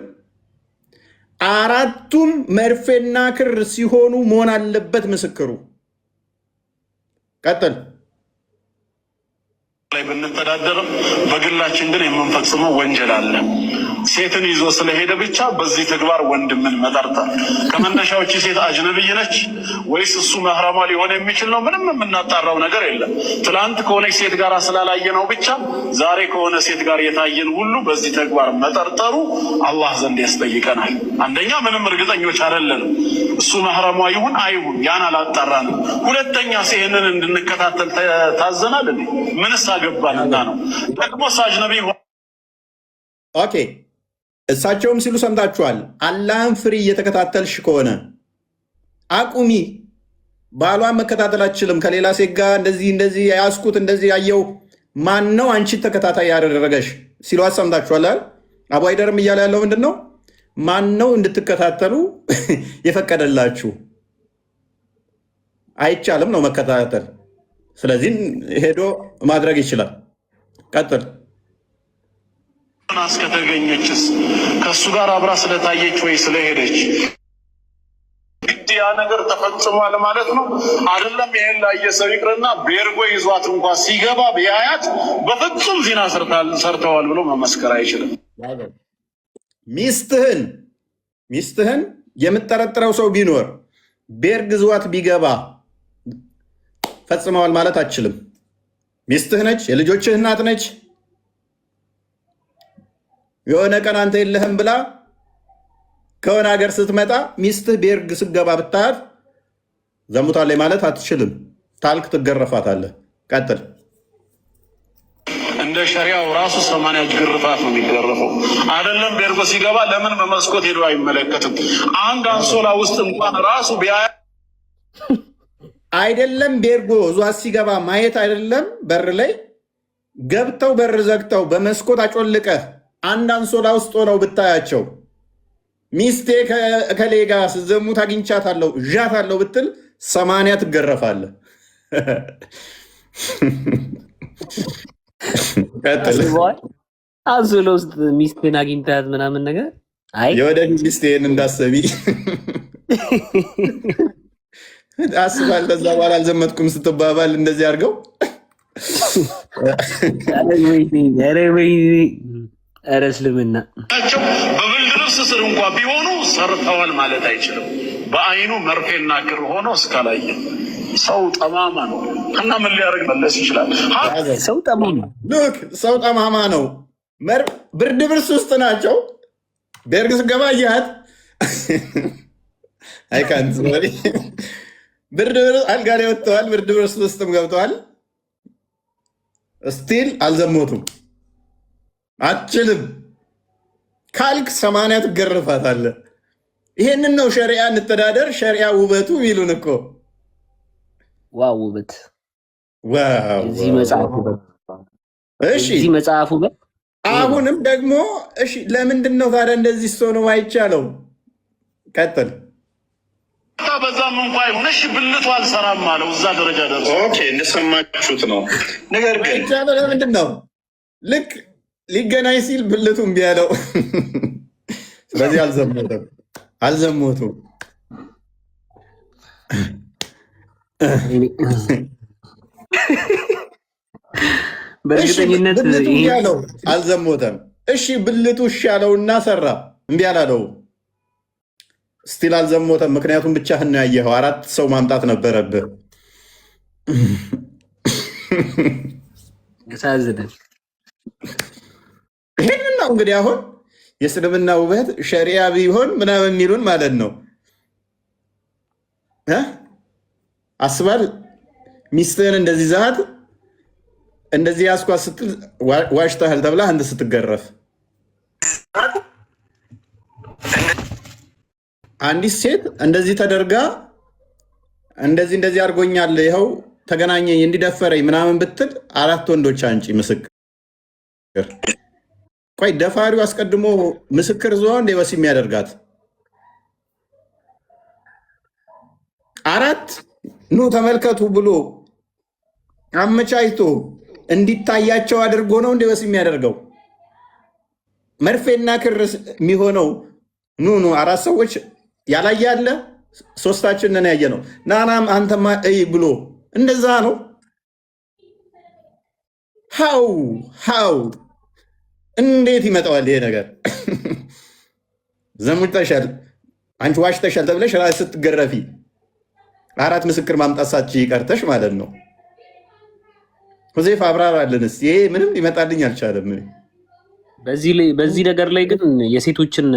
4ቱም መርፌና ክር ሲሆኑ መሆን አለበት ምስክሩ። ቀጥል ላይ ብንተዳደርም በግላችን ግን የምንፈጽመው ወንጀል አለ። ሴትን ይዞ ስለሄደ ብቻ በዚህ ተግባር ወንድምን መጠርጠር ከመነሻዎች ሴት አጅነብይ ነች ወይስ እሱ መህረሟ ሊሆን የሚችል ነው? ምንም የምናጣራው ነገር የለም። ትላንት ከሆነች ሴት ጋር ስላላየ ነው ብቻ ዛሬ ከሆነ ሴት ጋር የታየን ሁሉ በዚህ ተግባር መጠርጠሩ አላህ ዘንድ ያስጠይቀናል። አንደኛ ምንም እርግጠኞች አይደለንም እሱ መህረሟ ይሁን አይሁን፣ ያን አላጣራንም። ሁለተኛ ይህንን እንድንከታተል ታዘናል። ምንስ አገባንና ነው ደግሞ አጅነብይ ኦኬ። እሳቸውም ሲሉ ሰምታችኋል። አላህን ፍሪ እየተከታተልሽ ከሆነ አቁሚ። ባሏን መከታተል አትችልም። ከሌላ ሴት ጋር እንደዚህ ያስኩት እንደዚህ ያየው ማን ነው አንቺን ተከታታይ ያደረገሽ ሲሏት ሰምታችኋል። አቡይደርም እያለ ያለው ምንድን ነው? ማን ነው እንድትከታተሉ የፈቀደላችሁ? አይቻልም ነው መከታተል። ስለዚህ ሄዶ ማድረግ ይችላል። ቀጥል እስከተገኘችስ ከእሱ ጋር አብራ ስለታየች ወይ ስለሄደች ግድ ያ ነገር ተፈጽሟል ማለት ነው። አይደለም ይሄን ላየ ሰው ይቅርና ቤርጎ ይዟት እንኳን ሲገባ ቢያያት በፍጹም ዚና ሰርተዋል ብሎ መመስከር አይችልም። ሚስትህን የምጠረጥረው ሰው ቢኖር ቤርግ ይዟት ቢገባ ፈጽመዋል ማለት አትችልም። ሚስትህ ነች፣ የልጆችህ እናት ነች። የሆነ ቀን አንተ የለህም ብላ ከሆነ ሀገር ስትመጣ ሚስትህ ቤርግ ስገባ ብታያት ዘሙታለች ማለት አትችልም። ታልክ ትገረፋታለህ። ቀጥል። እንደ ሸሪያው ራሱ 80 ግርፋት ነው የሚገረፈው። አይደለም ቤርጎ ሲገባ ለምን በመስኮት ሄዶ አይመለከትም? አንድ አንሶላ ውስጥ እንኳን ራሱ አይደለም ቤርጎ እዟት ሲገባ ማየት አይደለም በር ላይ ገብተው በር ዘግተው በመስኮት አጮልቀህ አንድ አንሶላ ውስጥ ሆነው ብታያቸው ሚስቴ ከሌ ጋር ስዘሙት አግኝቻታለሁ እዣታለሁ ብትል 80 ትገረፋለህ። አንሶላ ውስጥ ሚስትን አግኝታት ምናምን ነገር የወደፊት ሚስቴን እንዳሰቢ አስባል። ከዛ በኋላ አልዘመትኩም ስትባባል እንደዚህ አድርገው ኧረ እስልምና በብልድ ልብስ ስር እንኳ ቢሆኑ ሰርተዋል ማለት አይችልም። በአይኑ መርፌና ክር ሆኖ እስካላየ ሰው ጠማማ ነው እና ምን ሊያደርግ መለስ ይችላል? ሰው ጠማማ ነው። ብርድ ብርስ ውስጥ ናቸው። ቤርግ ስገባ እያት አይካንት ብርድ ብርስ አልጋ ላይ ወጥተዋል። ብርድ ብርስ ውስጥም ገብተዋል። ስቲል አልዘሞቱም። አትችልም ካልክ 80 ትገርፋታለህ። ይሄንን ነው ሸሪዓ እንተዳደር ሸሪዓ ውበቱ ይሉን እኮ። ዋው ውበት! እዚህ መጽሐፉ አሁንም ደግሞ እሺ፣ ለምንድን ነው ታዲያ እንደዚህ ሰው ነው አይቻለው? ቀጥል። በዛም እንኳ ይሁንሽ ብልቱ አልሰራም አለው። እዛ ደረጃ ደርሶ እንደሰማችሁት ነው። ነገር ግን ለምንድን ነው ልክ ሊገናኝ ሲል ብልቱ እምቢ ያለው? ስለዚህ አልዘሞቱም። በእርግጠኝነት አልዘሞተም። እሺ ብልቱ እሺ ያለውና ሰራ እምቢ አላለው። ስቲል አልዘሞተም። ምክንያቱም ብቻህን ነው ያየኸው። 4 ሰው ማምጣት ነበረብህ። ያሳዝናል። ይህንን ነው እንግዲህ አሁን የእስልምና ውበት ሸሪያ ቢሆን ምናምን የሚሉን ማለት ነው። አስባል ሚስትህን እንደዚህ ዛት እንደዚህ ያስኳት ስትል ዋሽተሃል ተብላ አንድ ስትገረፍ፣ አንዲት ሴት እንደዚህ ተደርጋ እንደዚህ አድርጎኛል ይኸው ተገናኘኝ እንዲደፈረኝ ምናምን ብትል 4 ወንዶች አንጪ ምስክር። ቆይ ደፋሪው አስቀድሞ ምስክር ዞ እንደ ወሲ የሚያደርጋት 4 ኑ ተመልከቱ ብሎ አመቻችቶ እንዲታያቸው አድርጎ ነው እንደ ወሲ የሚያደርገው። መርፌና ክር የሚሆነው ኑ 4 ሰዎች ያላየ አለ። 3ታችንን ያየ ነው። ናናም አንተማ እይ ብሎ እንደዛ ነው። ሃው እንዴት ይመጣዋል ይሄ ነገር? ዘሙተሻል፣ አንቺ ዋሽተሻል ተብለሽ ራስሽ ስትገረፊ 4 ምስክር ማምጣት ሳትችይ ቀርተሽ ማለት ነው። ሁዜፍ አብራራልን እስኪ። ይሄ ምንም ሊመጣልኝ አልቻለም። በዚህ ነገር ላይ ግን የሴቶችን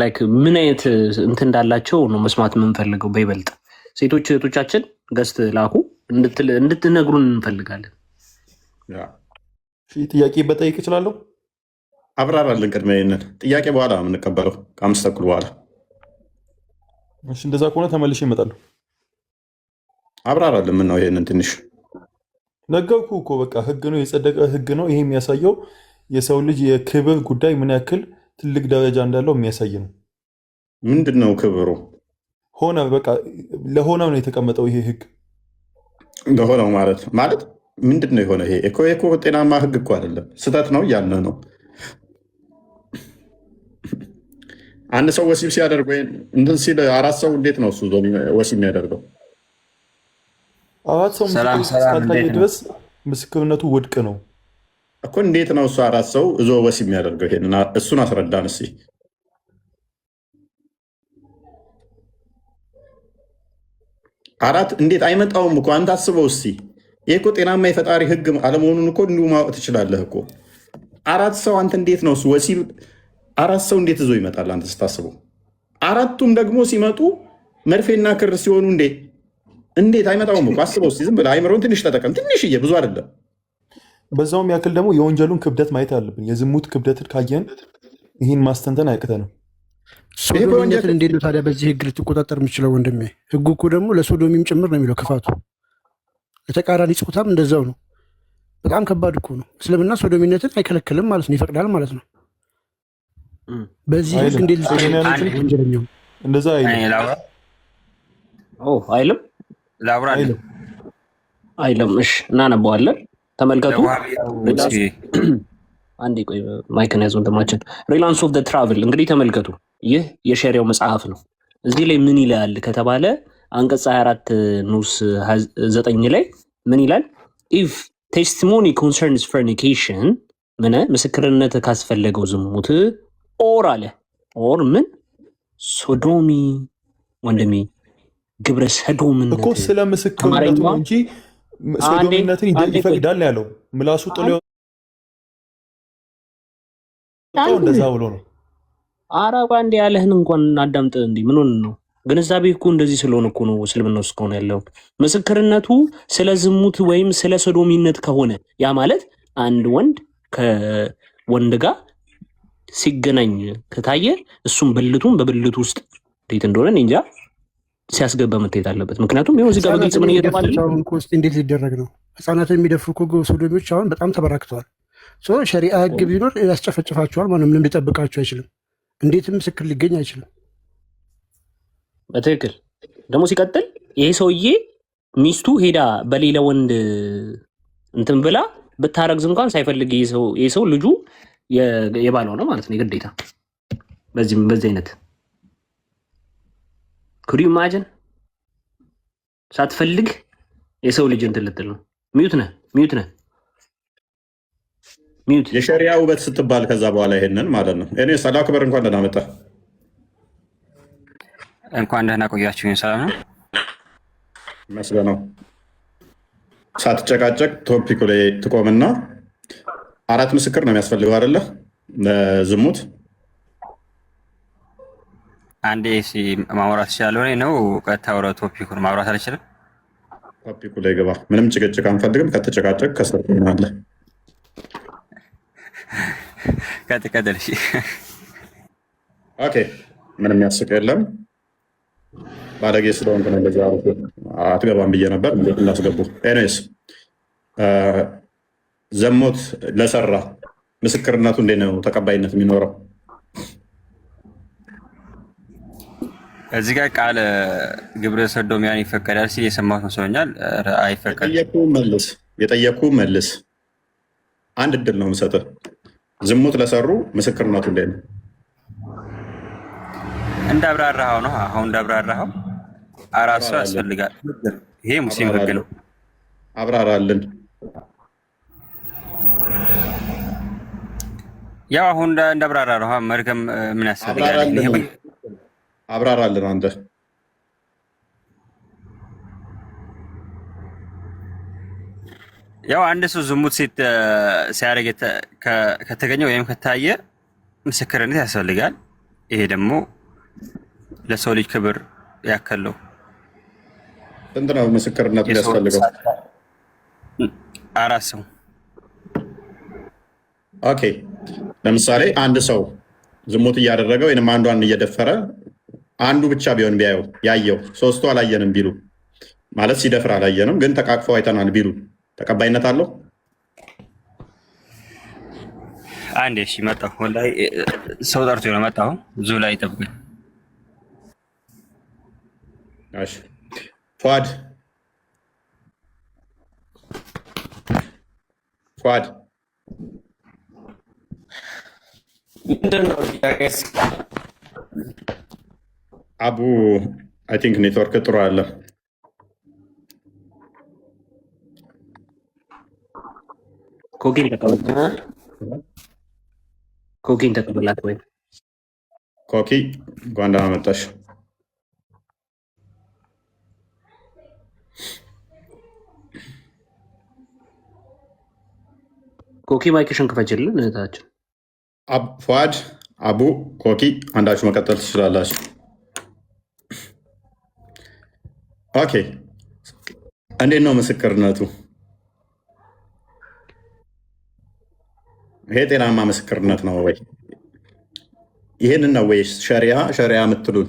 ላይክ ምን አይነት እንትን እንዳላቸው ነው መስማት የምንፈልገው። በይበልጥ ሴቶች እህቶቻችን ገስት ላኩ እንድትነግሩን እንፈልጋለን። ጥያቄ በጠይቅ እችላለሁ? አብራራልን። ቅድመ ይህንን ጥያቄ በኋላ ነው የምንቀበለው፣ ከ5 ተኩል በኋላ። እሺ እንደዛ ከሆነ ተመልሼ እመጣለሁ። አብራራልን። ምን ነው ይሄንን ትንሽ ነገርኩ እኮ በቃ ህግ ነው፣ የጸደቀ ህግ ነው። ይሄ የሚያሳየው የሰው ልጅ የክብር ጉዳይ ምን ያክል ትልቅ ደረጃ እንዳለው የሚያሳይ ነው። ምንድን ነው ክብሩ? ሆነ በቃ ለሆነው ነው የተቀመጠው ይሄ ህግ። ለሆነው ማለት ምንድን ነው የሆነ? ይሄ እኮ ጤናማ ህግ እኮ አይደለም፣ ስህተት ነው እያልን ነው። አንድ ሰው ወሲብ ሲያደርግ ወይ እንትን ሲል አራት ሰው እንዴት ነው እሱ ወሲብ የሚያደርገው? አራት ሰው እስካልታየ ድረስ ምስክርነቱ ውድቅ ነው እኮ። እንዴት ነው እሱ አራት ሰው እዞ ወሲብ የሚያደርገው? ይሄን እሱን አስረዳን እስኪ። አራት እንዴት አይመጣውም እኮ አንተ አስበው እስኪ። ይሄ እኮ ጤናማ የፈጣሪ ህግ አለመሆኑን እኮ እንዲሁ ማወቅ ትችላለህ እኮ። አራት ሰው አንተ እንዴት ነው እሱ ወሲብ አራት ሰው እንዴት እዞ ይመጣል? አንተ ስታስበው አራቱም ደግሞ ሲመጡ መርፌና ክር ሲሆኑ እንዴት አይመጣውም እኮ አስበው እስኪ። ዝም ብለህ አይምሮን ትንሽ ተጠቀም፣ ትንሽዬ፣ ብዙ አይደለም። በዛውም ያክል ደግሞ የወንጀሉን ክብደት ማየት አለብን። የዝሙት ክብደትን ካየን ይህን ማስተንተን አይቅተንም። ሶዶሚነትን እንዴት ነው ታዲያ በዚህ ህግ ልትቆጣጠር የምችለው ወንድሜ? ህጉ እኮ ደግሞ ለሶዶሚም ጭምር ነው የሚለው ክፋቱ። ለተቃራኒ ጾታም እንደዛው ነው። በጣም ከባድ እኮ ነው። እስልምና ሶዶሚነትን አይከለክልም ማለት ነው፣ ይፈቅዳል ማለት ነው። በዚህ ህግ እንዴት ወንጀለኛው እንደዛ አይልም። እሺ እናነበዋለን። ተመልከቱ። አንዴ ቆይ ማይክን ያዙ ወንድማችን። ሪላንስ ኦፍ ትራቭል እንግዲህ ተመልከቱ። ይህ የሸሪያው መጽሐፍ ነው። እዚህ ላይ ምን ይላል ከተባለ አንቀጽ 24 ንዑስ 9 ላይ ምን ይላል? ኢፍ ቴስቲሞኒ ኮንሰርንስ ፎርኒኬሽን ምን ምስክርነት ካስፈለገው ዝሙት ኦር አለ ኦር ምን ሶዶሚ ወንድሜ ግብረ ሰዶምነት እኮ ስለ ምስክርነቱ ነው እንጂ ሶዶሚነትን ይፈቅዳል ያለው ምላሱ ጥሎ እንደዛ ብሎ ነው። አራባ እንደ ያለህን እንኳን አዳምጥ። እንዴ ምን ሆነ ነው? ግንዛቤ እኮ እንደዚህ ስለሆነ እኮ ነው እስልምና ውስጥ ከሆነ ያለው ምስክርነቱ ስለ ዝሙት ወይም ስለ ሶዶሚነት ከሆነ ያ ማለት አንድ ወንድ ከወንድ ጋር ሲገናኝ ከታየ እሱም ብልቱን በብልቱ ውስጥ እንዴት እንደሆነ እንጃ ሲያስገባ መታየት አለበት። ምክንያቱም ይኸው እዚህ ጋር በግልጽ ምን እየተባለ ነው? እንዴት ሊደረግ ነው? ህፃናትን የሚደፍሩ እኮ ሶዶሚዎች አሁን በጣም ተበራክተዋል። ሸሪዓ ህግ ቢኖር ያስጨፈጭፋቸዋል። ምንም ሊጠብቃቸው አይችልም። እንዴትም ምስክር ሊገኝ አይችልም። በትክክል ደግሞ ሲቀጥል ይሄ ሰውዬ ሚስቱ ሄዳ በሌላ ወንድ እንትን ብላ ብታረግዝ እንኳን ሳይፈልግ ይሄ ሰው ልጁ የባለው ነው ማለት ነው የግዴታ። በዚህ አይነት ኩዲ ኢማጂን ሳትፈልግ የሰው ልጅ እንትን ልትል ነው። ሚዩት ነህ ሚዩት የሸሪያ ውበት ስትባል ከዛ በኋላ ይሄንን ማለት ነው። እኔ ሰላ ክበር እንኳን ደህና መጣ። እንኳን ደህና ቆያችሁ። ሰላም ነው መስገነው። ሳትጨቃጨቅ ቶፒኩ ላይ ትቆምና አራት ምስክር ነው የሚያስፈልገው አይደለ? ለዝሙት አንዴ ማውራት ይችላል ነው። ቀጥታ ወደ ቶፒኩን ማውራት አልችልም። ቶፒኩ ላይ ገባ። ምንም ጭቅጭቅ አንፈልግም። ከተጨቃጨቅ ከስር ትሆናለህ። ቀጥል። ኦኬ፣ ምንም ያስቅ የለም። ባለጌ ስለሆንክ ነው እንደዛ አትገባም ብዬ ነበር። እንዴት እንዳስገቡ። ኤኒዌይስ ዘሞት ለሰራ ምስክርነቱ እንዴት ነው ተቀባይነት የሚኖረው? እዚህ ጋር ቃል ግብረ ሰዶሚያን ይፈቀዳል ሲል የሰማሁት መስሎኛል። አይፈቀድም። የጠየኩ መልስ። አንድ እድል ነው የምሰጥህ። ዝሙት ለሰሩ ምስክርነቱ እንዴት ነው? እንዳብራራኸው ነው። አሁን እንዳብራራኸው አራት ሰው ያስፈልጋል። ይሄ ሙስሊም ህግ ነው። አብራራልን። ያው አሁን እንዳብራራኸው መርገም ምን ያስፈልጋል? አብራራልን አንተ። ያው አንድ ሰው ዝሙት ሲያደርግ ከተገኘ ወይም ከታየ ምስክርነት ያስፈልጋል። ይሄ ደግሞ ለሰው ልጅ ክብር ያከለው። ስንት ነው ምስክርነቱ ያስፈልገው? አራት ሰው። ኦኬ፣ ለምሳሌ አንድ ሰው ዝሙት እያደረገ ወይም አንዷን እየደፈረ አንዱ ብቻ ቢሆን ያየው ሶስቱ አላየንም ቢሉ ማለት ሲደፍር አላየንም ግን ተቃቅፈው አይተናል ቢሉ ተቀባይነት አለው? አንዴ እሺ፣ መጣሁ። ወላሂ ሰው ጠርቶ ነው መጣሁ። ብዙ ላይ ይጠብቀኝ። እሺ፣ ፏድ አቡ አይ ቲንክ ኔትወርክ ጥሩ አለ። ኮኪን ተቀበላት ወይ ኮኪ እንኳን ደህና መጣሽ። ኮኪ ማይክሽን ክፈችልን እህታችን። ፏድ አቡ ኮኪ አንዳችሁ መቀጠል ትችላላችሁ። ኦኬ እንዴት ነው ምስክርነቱ? ይሄ ጤናማ ምስክርነት ነው ወይ? ይህንን ነው ወይ ሸሪያ የምትሉን?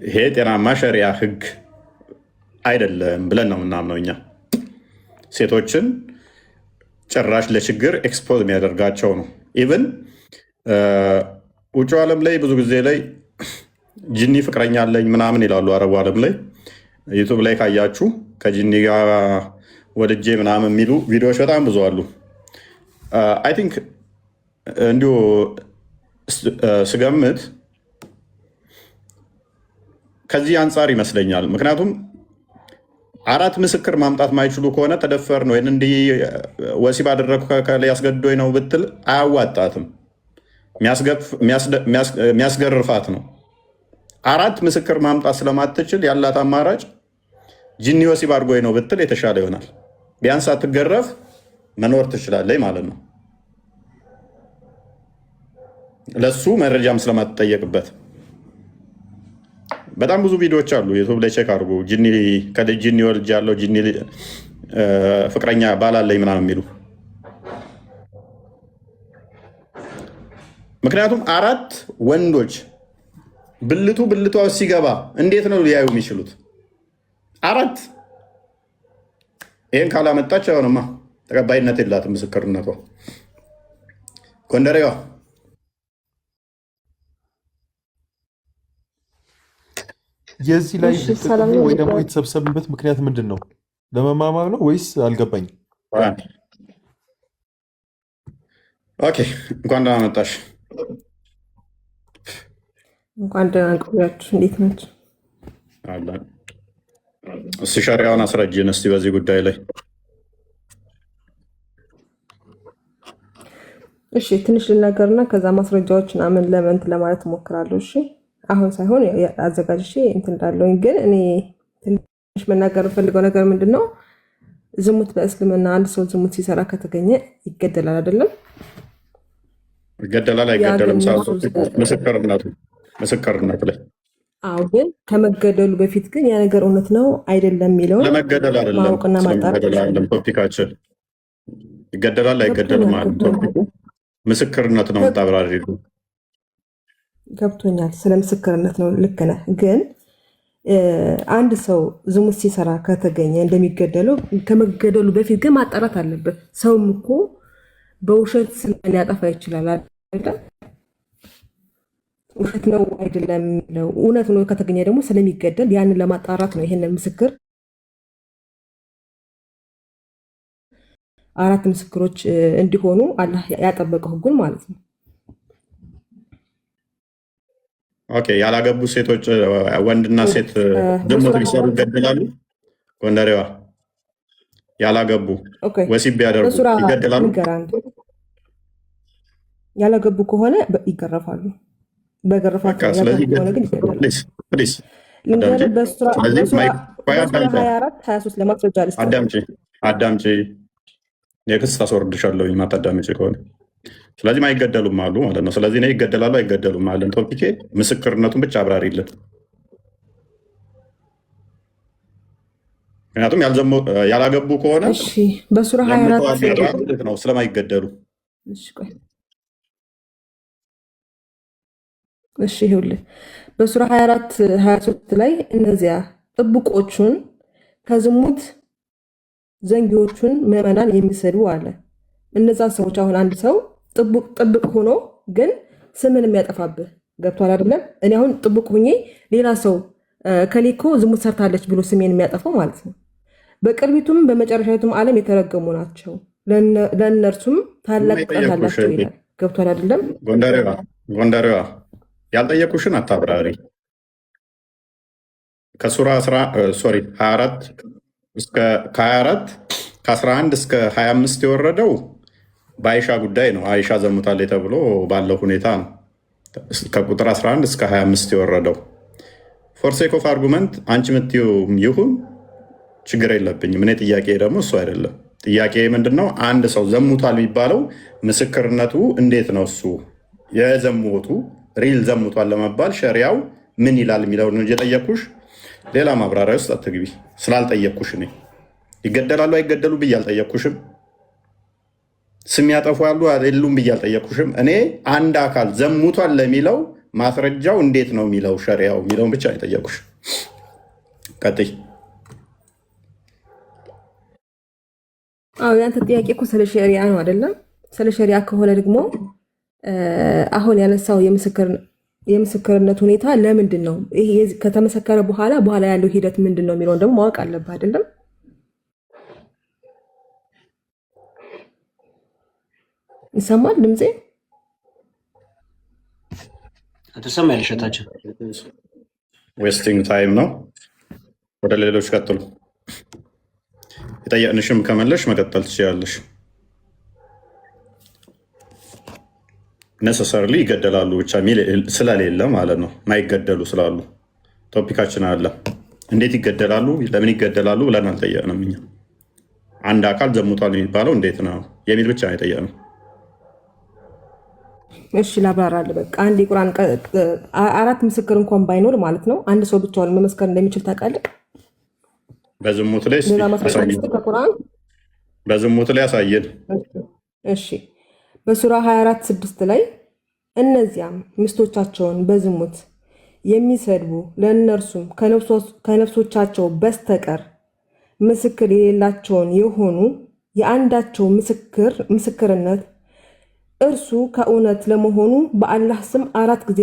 ይሄ ጤናማ ሸሪያ ህግ አይደለም ብለን ነው ምናምነው እኛ። ሴቶችን ጭራሽ ለችግር ኤክስፖዝ የሚያደርጋቸው ነው። ኢቭን ውጭ ዓለም ላይ ብዙ ጊዜ ላይ ጂኒ ፍቅረኛ አለኝ ምናምን ይላሉ። አረቡ ዓለም ላይ ዩቱብ ላይ ካያችሁ ከጂኒ ጋር ወድጄ ምናምን የሚሉ ቪዲዮዎች በጣም ብዙ አሉ። አይ ቲንክ እንዲሁ ስገምት ከዚህ አንጻር ይመስለኛል። ምክንያቱም 4 ምስክር ማምጣት ማይችሉ ከሆነ ተደፈር ነው ወይም እንዲህ ወሲብ አደረግኩ ያስገድዶኝ ነው ብትል አያዋጣትም፣ የሚያስገርፋት ነው። 4 ምስክር ማምጣት ስለማትችል ያላት አማራጭ ጂኒ ወሲብ አድርጎኝ ነው ብትል የተሻለ ይሆናል። ቢያንስ አትገረፍ መኖር ትችላለች ማለት ነው። ለሱ መረጃም ስለማትጠየቅበት በጣም ብዙ ቪዲዮዎች አሉ። ዩቱብ ላይ ቼክ አድርጉ። ጂኒ ወልጅ ያለው ጂኒ ፍቅረኛ ባላለኝ ምናምን የሚሉ ምክንያቱም 4 ወንዶች ብልቷ ሲገባ እንዴት ነው ሊያዩ የሚችሉት? 4 ይህን ካላመጣች አሁንማ ተቀባይነት የላትም ምስክርነቷ። ጎንደሬዋ የዚህ ላይ ወይ ደግሞ የተሰብሰብንበት ምክንያት ምንድን ነው? ለመማማር ነው ወይስ አልገባኝም። ኦኬ እንኳን ደህና መጣሽ። እንኳን ደህና ቆያችሁ። እንዴት ናችሁ? እስኪ ሸሪያውን አስረጅን እስቲ በዚህ ጉዳይ ላይ። እሺ ትንሽ ልናገርና ከዛ ማስረጃዎች ምናምን ለመንት ለማለት እሞክራለሁ። እሺ አሁን ሳይሆን አዘጋጅቼ እንትን እንዳለሁኝ፣ ግን እኔ ትንሽ መናገር የምፈልገው ነገር ምንድን ነው፣ ዝሙት በእስልምና አንድ ሰው ዝሙት ሲሰራ ከተገኘ ይገደላል አይደለም? ይገደላል አይገደልም? ምስክርነቱ ላይ አዎ። ግን ከመገደሉ በፊት ግን ያ ነገር እውነት ነው አይደለም የሚለውን ለመገደል አይደለም ማወቅና ማጣራት ቶፒካችን። ይገደላል አይገደልም ማለት ቶፒኩ ምስክርነት ነው። የምታብራሪ ገብቶኛል። ስለ ምስክርነት ነው። ልክ ነህ። ግን አንድ ሰው ዝሙት ሲሰራ ከተገኘ እንደሚገደለው ከመገደሉ በፊት ግን ማጣራት አለበት። ሰውም እኮ በውሸት ስምን ሊያጠፋ ይችላል አይደል? ውሸት ነው አይደለም የሚለው እውነት ነው ከተገኘ ደግሞ ስለሚገደል ያንን ለማጣራት ነው ይሄንን ምስክር 4 ምስክሮች እንዲሆኑ አላህ ያጠበቀው ህጉን ማለት ነው። ኦኬ ያላገቡ ሴቶች ወንድና ሴት ዝሙት ቢሰሩ ይገደላሉ? ጎንደሬዋ ያላገቡ ወሲብ ቢያደርጉ ይገደላሉ? ያላገቡ ከሆነ ይገረፋሉ። በገረፋቸው ከሆነ ግን ይገደላሉ። በሱራ 24-23 ለማስረጃ ልስጥ። አዳምጪ የክስ ታስወርድሻለሁ ማታዳምጪ ከሆነ። ስለዚህ አይገደሉም አሉ ማለት ነው። ስለዚህ እኔ ይገደላሉ አይገደሉም አለን ቶፒኬ። ምስክርነቱን ብቻ አብራሪልን። ምክንያቱም ያላገቡ ከሆነ በሱራ 24 ነው ስለማይገደሉ። እሺ ይኸውልህ በሱራ 24-23 ላይ እነዚያ ጥብቆቹን ከዝሙት ዘንጊዎቹን ምዕመናን የሚሰዱ አለ። እነዛ ሰዎች አሁን አንድ ሰው ጥብቅ ሆኖ ግን ስምን የሚያጠፋብህ ገብቷል አይደለም? እኔ አሁን ጥብቅ ሁኜ ሌላ ሰው ከሌኮ ዝሙት ሰርታለች ብሎ ስሜን የሚያጠፋው ማለት ነው። በቅርቢቱም በመጨረሻዊቱም ዓለም የተረገሙ ናቸው፣ ለእነርሱም ታላቅ ቅጣት አላቸው ይላል። ገብቷል አይደለም? ጎንደሬዋ ያልጠየቁሽን አታብራሪ። ከሱራ 24 ከ11 እስከ 25 የወረደው በአይሻ ጉዳይ ነው። አይሻ ዘሙታለች ተብሎ ባለው ሁኔታ ነው ከቁጥር 11 እስከ 25 የወረደው። ፎርሴክ ኦፍ አርጉመንት አንቺ የምትይው ይሁን ችግር የለብኝም። እኔ ጥያቄ ደግሞ እሱ አይደለም። ጥያቄ ምንድነው? አንድ ሰው ዘሙቷል የሚባለው ምስክርነቱ እንዴት ነው? እሱ የዘሙቱ ሪል ዘሙቷል ለመባል ሸሪያው ምን ይላል የሚለው ነው የጠየኩሽ። ሌላ ማብራሪያ ውስጥ አትግቢ ስላልጠየኩሽ። እኔ ይገደላሉ አይገደሉ ብዬ አልጠየኩሽም። ስም ያጠፉ ያሉ አይደሉም ብዬ አልጠየኩሽም። እኔ አንድ አካል ዘሙቷል ለሚለው ማስረጃው እንዴት ነው የሚለው ሸሪያው የሚለውን ብቻ የጠየኩሽ። ቀጥይ። ያንተ ጥያቄ እኮ ስለ ሸሪያ ነው አይደለም? ስለ ሸሪያ ከሆነ ደግሞ አሁን ያነሳው የምስክርነት ሁኔታ ለምንድን ነው? ይሄ ከተመሰከረ በኋላ ያለው ሂደት ምንድን ነው የሚለውን ደግሞ ማወቅ አለብህ አይደለም? ይሰማል ድምጼ? ትሰማያለሽ? እታችን ዌስቲንግ ታይም ነው። ወደ ሌሎች ቀጥሉ። የጠየቅንሽም ከመለሽ መቀጠል ትችላለሽ። ነሰሰርሊ ይገደላሉ ብቻ ሚል ስለሌለ ማለት ነው። ማይገደሉ ስላሉ ቶፒካችን አለ። እንዴት ይገደላሉ፣ ለምን ይገደላሉ ብለን አልጠየቅንም። እኛ አንድ አካል ዘሙቷል የሚባለው እንዴት ነው የሚል ብቻ ነው የጠየቅነው። እሺ ላብራራልህ። በቃ አንድ የቁርአን 4 ምስክር እንኳን ባይኖር ማለት ነው አንድ ሰው ብቻውን መመስከር እንደሚችል ታውቃለህ? በዝሙት ላይ ያሳየን። እሺ በሱራ 24:6 ላይ እነዚያም ሚስቶቻቸውን በዝሙት የሚሰድቡ ለእነርሱም ከነፍሶቻቸው በስተቀር ምስክር የሌላቸውን የሆኑ የአንዳቸው ምስክርነት እርሱ ከእውነት ለመሆኑ በአላህ ስም 4 ጊዜ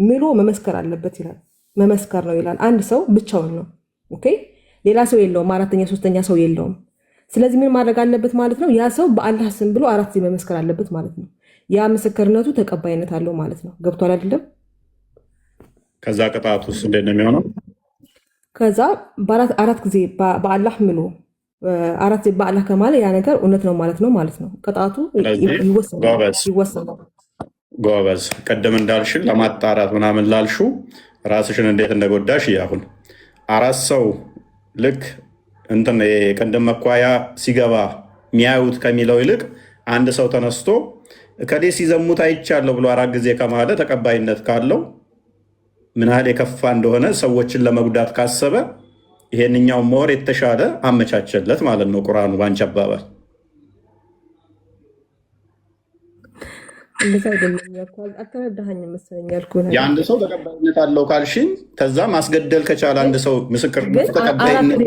ምሎ መመስከር አለበት ይላል። መመስከር ነው ይላል። አንድ ሰው ብቻውን ነው። ኦኬ፣ ሌላ ሰው የለውም። 4ኛ 3ኛ ሰው የለውም። ስለዚህ ምን ማድረግ አለበት ማለት ነው? ያ ሰው በአላህ ስም ብሎ 4 ጊዜ መመስከር አለበት ማለት ነው። ያ ምስክርነቱ ተቀባይነት አለው ማለት ነው። ገብቷል አይደለም? ከዛ ቅጣት ውስጥ እንዴት ነው የሚሆነው? ከዛ በአራት ጊዜ በአላህ ምሎ 4 ጊዜ በአላህ ከማለ ያ ነገር እውነት ነው ማለት ነው። ቅጣቱ ይወሰናል። ጎበዝ። ቀደም እንዳልሽን ለማጣራት ምናምን ላልሹ ራስሽን እንዴት እንደጎዳሽ አሁን 4 ሰው ልክ እንትን የቀደም መኳያ ሲገባ የሚያዩት ከሚለው ይልቅ አንድ ሰው ተነስቶ ከዴ ሲዘሙት አይቻለሁ ብሎ 4 ጊዜ ከማለ ተቀባይነት ካለው ምን ያህል የከፋ እንደሆነ ሰዎችን ለመጉዳት ካሰበ ይሄንኛው ሞር የተሻለ አመቻቸለት ማለት ነው። ቁርአኑ ባንቺ አባባል እንደዛ አይደለም ያልኩህ። አልተረዳኸኝም መሰለኝ ያልኩህ። የአንድ ሰው ተቀባይነት አለው ካልሽኝ ከዛ ማስገደል ከቻለ አንድ ሰው ምስክርነቱ ተቀባይነት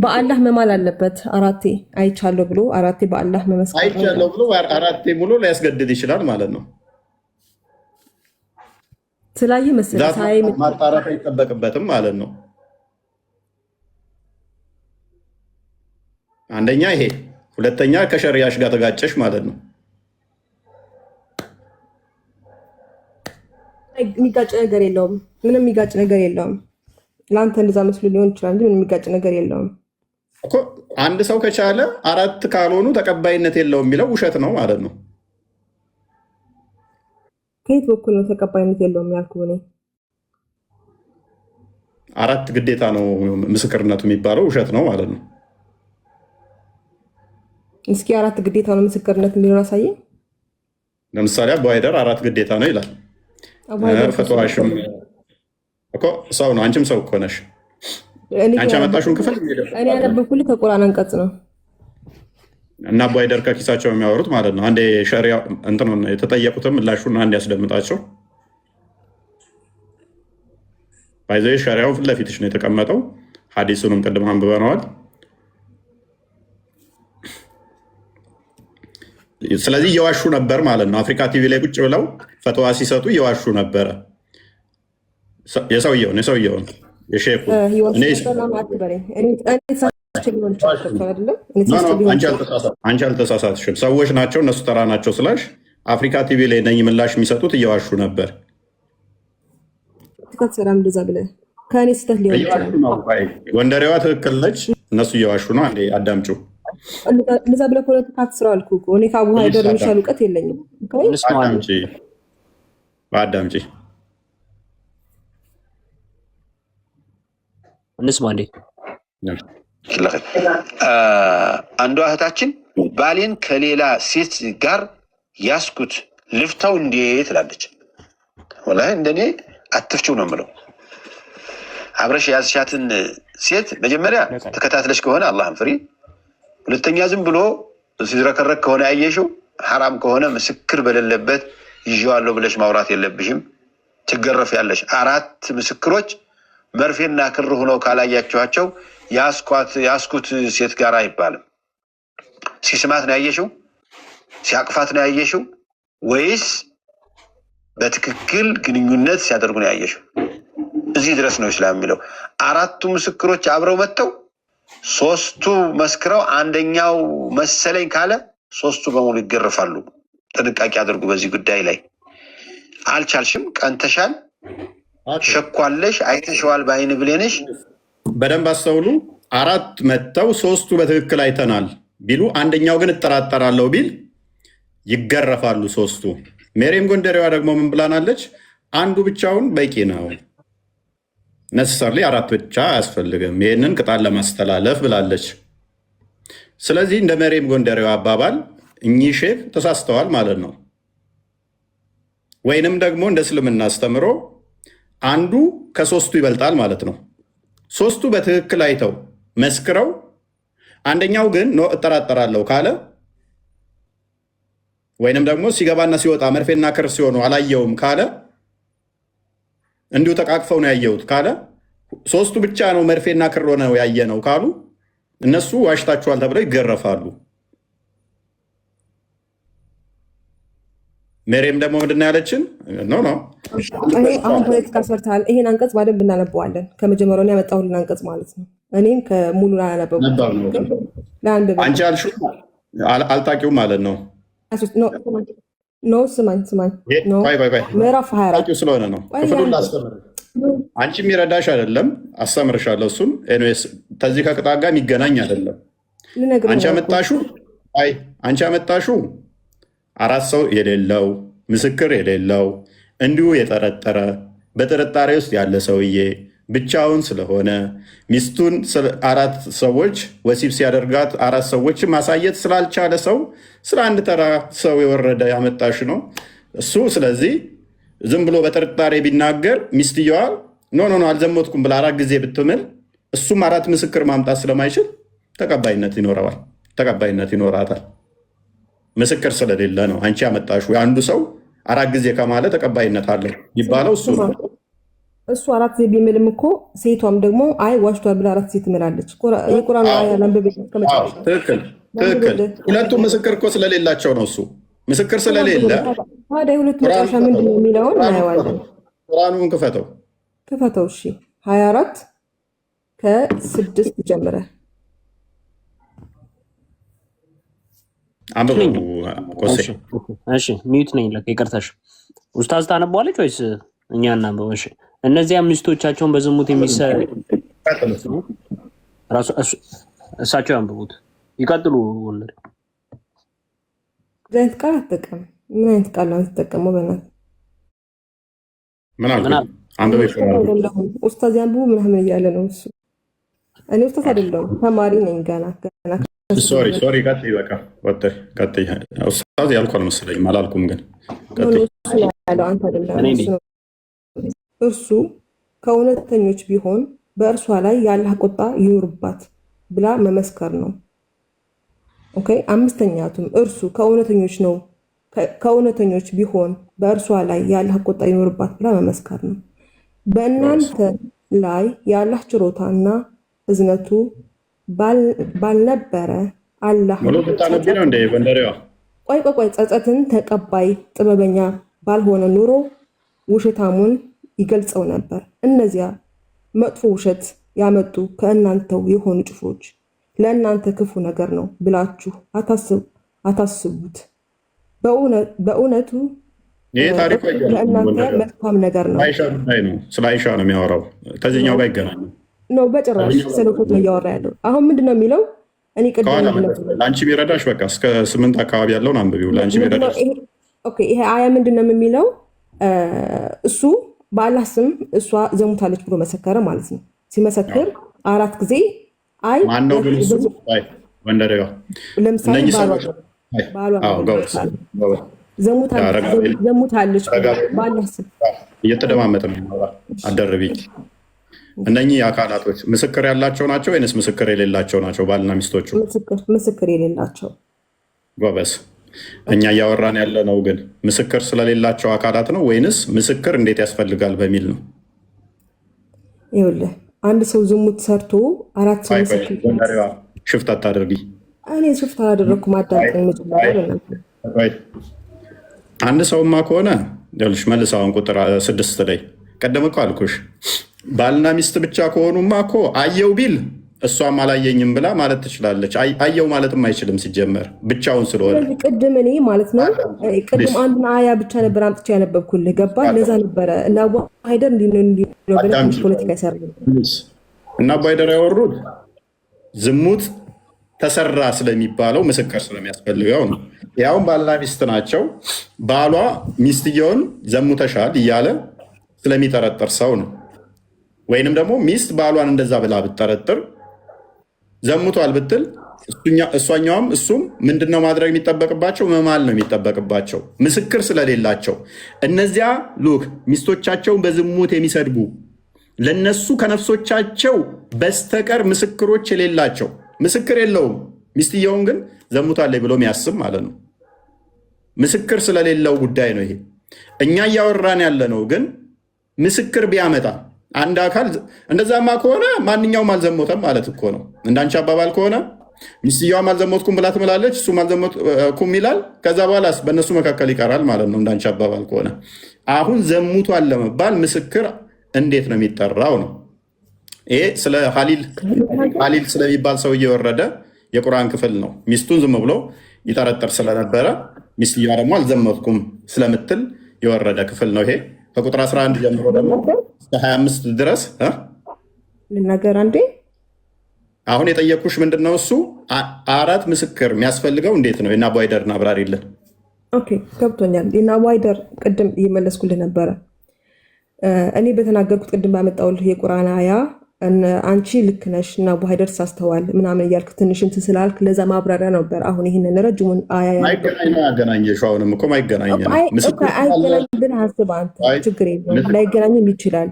በአላህ መማል አለበት። 4 አይቻለሁ ብሎ 4 በአላህ መመስከር አይቻለሁ ብሎ 4 ሙሉ ሊያስገድል ይችላል ማለት ነው። ስላየ መሰለኝ ማጣራት አይጠበቅበትም ማለት ነው። አንደኛ ይሄ፣ ሁለተኛ ከሸሪያሽ ጋር ተጋጨሽ ማለት ነው። የሚጋጭ ነገር የለውም። ምንም የሚጋጭ ነገር የለውም። ለአንተ እንደዛ መስሎ ሊሆን ይችላል እንጂ ምንም የሚጋጭ ነገር የለውም እኮ። አንድ ሰው ከቻለ 4 ካልሆኑ ተቀባይነት የለውም የሚለው ውሸት ነው ማለት ነው። ከየት በኩል ነው ተቀባይነት የለውም ያልኩህ? እኔ 4 ግዴታ ነው ምስክርነቱ የሚባለው ውሸት ነው ማለት ነው። እስኪ 4 ግዴታ ነው ምስክርነት የሚለውን አሳየኝ። ለምሳሌ አቡ ሃይደር 4 ግዴታ ነው ይላል። ፈትዋሽም እኮ ሰው ነው። አንቺም ሰው እኮ ነሽ። አንቺ ያመጣሽውን ክፍል እኔ ያነበብኩልህ ከቁርአን አንቀጽ ነው። እና አቡ ሃይደር ከኪሳቸው የሚያወሩት ማለት ነው። አንዴ ሸሪያ እንትን የተጠየቁትም ምላሹን አንድ ያስደምጣቸው። ባይዘ ሸሪያው ፊት ለፊትሽ ነው የተቀመጠው። ሐዲሱንም ቅድም አንብበነዋል። ስለዚህ እየዋሹ ነበር ማለት ነው። አፍሪካ ቲቪ ላይ ቁጭ ብለው ፈትዋ ሲሰጡ እየዋሹ ነበረ። የሰውየውን የሼኩ አንቺ አልተሳሳትሽም። ሰዎች ናቸው እነሱ ተራ ናቸው ስላሽ አፍሪካ ቲቪ ላይ ነኝ ምላሽ የሚሰጡት እየዋሹ ነበር። ትከተራም እንደዛ ብለህ ከኔ ስተት ሊሆን ይችላል። ጎንደሬዋ ትክክል ነች፣ እነሱ እየዋሹ ነው። አንዴ አዳምጪው። እንደዛ ብለህ ፖለቲካ ትስራው አልኩህ እኮ። እኔ ከአቡ ሀይደር የሚሻል እውቀት የለኝም። አዳምጪ እንስማ እንዴ። አንዷ እህታችን ባሌን ከሌላ ሴት ጋር ያስኩት ልፍታው እንዴት ትላለች። ወላሂ እንደኔ አትፍቺው ነው የምለው። አብረሽ ያዝሻትን ሴት መጀመሪያ ተከታትለሽ ከሆነ አላህን ፍሪ። ሁለተኛ ዝም ብሎ ሲዝረከረክ ከሆነ ያየሽው ሐራም ከሆነ ምስክር በሌለበት ይዤዋለሁ ብለሽ ማውራት የለብሽም። ትገረፊያለሽ። 4 ምስክሮች መርፌና ክር ሆነው ካላያችኋቸው ያስኩት ሴት ጋር አይባልም። ሲስማት ነው ያየሽው? ሲያቅፋት ነው ያየሽው? ወይስ በትክክል ግንኙነት ሲያደርጉ ነው ያየሽው? እዚህ ድረስ ነው እስላም የሚለው። 4ቱ ምስክሮች አብረው መጥተው 3ቱ መስክረው አንደኛው መሰለኝ ካለ 3ቱ በሙሉ ይገርፋሉ። ጥንቃቄ አድርጉ በዚህ ጉዳይ ላይ። አልቻልሽም፣ ቀንተሻል፣ ሸኳለሽ፣ አይተሽዋል በአይን ብሌንሽ። በደንብ አስተውሉ። 4 መጥተው 3ቱ በትክክል አይተናል ቢሉ አንደኛው ግን እጠራጠራለሁ ቢል ይገረፋሉ 3ቱ። ሜሪም ጎንደሬዋ ደግሞ ምን ብላናለች? አንዱ ብቻውን በቂ ነው፣ ነሰሰርሊ 4 ብቻ አያስፈልግም፣ ይህንን ቅጣት ለማስተላለፍ ብላለች። ስለዚህ እንደ ሜሪም ጎንደሬዋ አባባል እኚህ ሼክ ተሳስተዋል ማለት ነው። ወይንም ደግሞ እንደ እስልምና አስተምሮ አንዱ ከ3ቱ ይበልጣል ማለት ነው። 3ቱ በትክክል አይተው መስክረው አንደኛው ግን ኖ እጠራጠራለሁ ካለ ወይንም ደግሞ ሲገባና ሲወጣ መርፌና ክር ሲሆኑ አላየውም ካለ እንዲሁ ተቃቅፈው ነው ያየሁት ካለ 3ቱ ብቻ ነው መርፌና ክር ሆነው ያየ ነው ካሉ እነሱ ዋሽታችኋል ተብለው ይገረፋሉ። ሜሪም ደግሞ ምንድን ነው ያለችን? አሁን ፖለቲካ ሰርተሃል። ይሄን አንቀጽ ባደንብ እናነበዋለን። ከመጀመሪያው ያመጣሁልን አንቀጽ ማለት ነው። እኔም ከሙሉ ላነበቡ አንቺ ያልሽው አልታቂው ማለት ነው። ስማኝ ምዕራፍ 24 ስለሆነ ነው ክፍሉን ላስተምርሽ። አንቺ የሚረዳሽ አይደለም፣ አስተምርሻለሁ። እሱን ኤኒዌይስ ከዚህ ከቅጣት ጋር የሚገናኝ አይደለም። አንቺ ያመጣሽው 4 ሰው የሌለው ምስክር የሌለው እንዲሁ የጠረጠረ በጥርጣሬ ውስጥ ያለ ሰውዬ ብቻውን ስለሆነ ሚስቱን 4 ሰዎች ወሲብ ሲያደርጋት 4 ሰዎች ማሳየት ስላልቻለ ሰው ስለ አንድ ተራ ሰው የወረደ ያመጣሽ ነው እሱ። ስለዚህ ዝም ብሎ በጥርጣሬ ቢናገር ሚስትየዋ ኖ አልዘሞትኩም ብላ 4 ጊዜ ብትምል እሱም 4 ምስክር ማምጣት ስለማይችል ተቀባይነት ይኖራታል። ምስክር ስለሌለ ነው። አንቺ ያመጣሽው አንዱ ሰው 4 ጊዜ ከማለ ተቀባይነት አለው ይባለው እሱ ነው። እሱ 4 ጊዜ ቢምልም እኮ ሴቷም ደግሞ አይ ዋሽቷል ብላ 4 ጊዜ ትምላለች። የቁርአን አያ ለምበብ ትክክል። ሁለቱም ምስክር እኮ ስለሌላቸው ነው። እሱ ምስክር ስለሌለ ታዲያ የሁለቱ መጨረሻ ምንድን ነው የሚለውን እናየዋለን። ቁርአኑን ክፈተው። እሺ 24 ከ6 ጀምረ ሚዩት ነኝ። ይቅርታሽ ኡስታዝ ታነበዋለች ወይስ እኛ እናንበው? እሺ እነዚያ ሚስቶቻቸውን በዝሙት የሚሰሩ እሳቸው ያንብቡት። ይቀጥሉ። ወንድ ዘይት ቃል አትጠቀም። ምን አይነት ቃል ነው የምትጠቀመው? ኡስታዝ ያንብቡ ምናምን እያለ ነው እሱ። እኔ ኡስታዝ አይደለሁም ተማሪ ነኝ ገና። ሶሪ ቀጥይ። በቃ ቀጥይ። ኡስታዝ ያልኩ አልመሰለኝም፣ አላልኩም ግን እርሱ ከእውነተኞች ቢሆን በእርሷ ላይ የአላህ ቁጣ ይኑርባት ብላ መመስከር ነው። ኦኬ። 5ኛቱም እርሱ ከእውነተኞች ቢሆን በእርሷ ላይ የአላህ ቁጣ ይኑርባት ብላ መመስከር ነው። በእናንተ ላይ የአላህ ችሮታና እዝነቱ ባልነበረ አላህ ቆይ ጸጸትን ተቀባይ ጥበበኛ ባልሆነ ኑሮ ውሸታሙን ይገልጸው ነበር። እነዚያ መጥፎ ውሸት ያመጡ ከእናንተው የሆኑ ጭፍሮች ለእናንተ ክፉ ነገር ነው ብላችሁ አታስቡት። በእውነቱ ይሄ ታሪኩ ለእናንተ መልካም ነገር ነው። አይሻ ጉዳይ ነው። ስለ አይሻ ነው የሚያወራው። ከዚህኛው ጋር ይገናኝ ነው። በጭራሽ ስለፎት ነው እያወራ ያለው። አሁን ምንድን ነው የሚለው? እኔ ቅድም ለአንቺ ቢረዳሽ በቃ እስከ 8 አካባቢ ያለውን አንብቢው። ለአንቺ ቢረዳሽ ይሄ አያ ምንድን ነው የሚለው? እሱ በአላህ ስም እሷ ዘሙታለች ብሎ መሰከረ ማለት ነው። ሲመሰክር 4 ጊዜ አይ ማነው ግን እሱ ወንደረጋ ለምሳሌ ዘሙታለች በአላህ ስም እየተደማመጠ ነው። አደረቢ እነኚህ አካላቶች ምስክር ያላቸው ናቸው ወይንስ ምስክር የሌላቸው ናቸው? ባልና ሚስቶቹ ምስክር የሌላቸው። ጎበስ። እኛ እያወራን ያለ ነው ግን ምስክር ስለሌላቸው አካላት ነው ወይንስ ምስክር እንዴት ያስፈልጋል በሚል ነው? ይኸውልህ አንድ ሰው ዝሙት ሰርቶ 4 ሰው ምስክር ሽፍት አታደርጊ። እኔ ሽፍት አላደረኩም። አዳምጠኝ መጀመሪያ። አንድ ሰውማ ከሆነ ይኸውልሽ መልስ አሁን ቁጥር 6 ላይ ቀደም እኮ አልኩሽ ባልና ሚስት ብቻ ከሆኑማ እኮ አየው ቢል እሷም አላየኝም ብላ ማለት ትችላለች። አየው ማለትም አይችልም ሲጀመር ብቻውን ስለሆነ። ቅድም እኔ ማለት ነው ቅድም አንድን አያ ብቻ ነበር አምጥቼ ያነበብኩልህ። ገባ? ለዛ ነበረ እና አቡ ሀይደር ፖለቲካ ይሰራ እና አቡ ሀይደር ያወሩት ዝሙት ተሰራ ስለሚባለው ምስክር ስለሚያስፈልገው ነው። ያውም ባልና ሚስት ናቸው። ባሏ ሚስትየውን ዘሙተሻል እያለ ስለሚጠረጥር ሰው ነው። ወይንም ደግሞ ሚስት ባሏን እንደዛ ብላ ብትጠረጥር ዘሙቷል ብትል እሷኛውም እሱም ምንድነው ማድረግ የሚጠበቅባቸው? መማል ነው የሚጠበቅባቸው፣ ምስክር ስለሌላቸው። እነዚያ ሉክ ሚስቶቻቸውን በዝሙት የሚሰድቡ ለነሱ ከነፍሶቻቸው በስተቀር ምስክሮች የሌላቸው፣ ምስክር የለውም። ሚስትየውን ግን ዘሙታለች ብሎ የሚያስብ ማለት ነው። ምስክር ስለሌለው ጉዳይ ነው ይሄ። እኛ እያወራን ያለ ነው ግን ምስክር ቢያመጣ አንድ አካል እንደዛማ ከሆነ ማንኛውም አልዘሞተም ማለት እኮ ነው። እንዳንቺ አባባል ከሆነ ሚስትየዋም አልዘሞትኩም ብላ ትምላለች፣ እሱም አልዘሞትኩም ይላል። ከዛ በኋላ በእነሱ መካከል ይቀራል ማለት ነው። እንዳንቺ አባባል ከሆነ አሁን ዘሙቷል ለመባል ምስክር እንዴት ነው የሚጠራው ነው። ይሄ ስለ ሀሊል ስለሚባል ሰው እየወረደ የቁርአን ክፍል ነው። ሚስቱን ዝም ብሎ ይጠረጥር ስለነበረ ሚስትየዋ ደግሞ አልዘሞትኩም ስለምትል የወረደ ክፍል ነው ይሄ። ከቁጥር 11 ጀምሮ ደግሞ እስከ 25 ድረስ ልናገር አንዴ። አሁን የጠየኩሽ ምንድነው? እሱ 4 ምስክር የሚያስፈልገው እንዴት ነው? የአቡ ሀይደርን አብራሪልን። ኦኬ ገብቶኛል። የአቡ ሀይደር ቅድም እየመለስኩልህ ነበረ። እኔ በተናገርኩት ቅድም ባመጣሁልህ የቁርአን አያ አንቺ ልክ ነሽ እና አቡ ሀይደር ሳስተዋል ምናምን እያልክ ትንሽ እንትን ስላልክ ለዛ ማብራሪያ ነበር። አሁን ይህንን ረጅሙን አያ ማይገናኝ ነው ያገናኘሽ። አሁንም እኮ ማይገናኝ ነው። አይገናኝ ብለህ አስብ አንተ። ችግር የለውም ላይገናኝም ይችላል።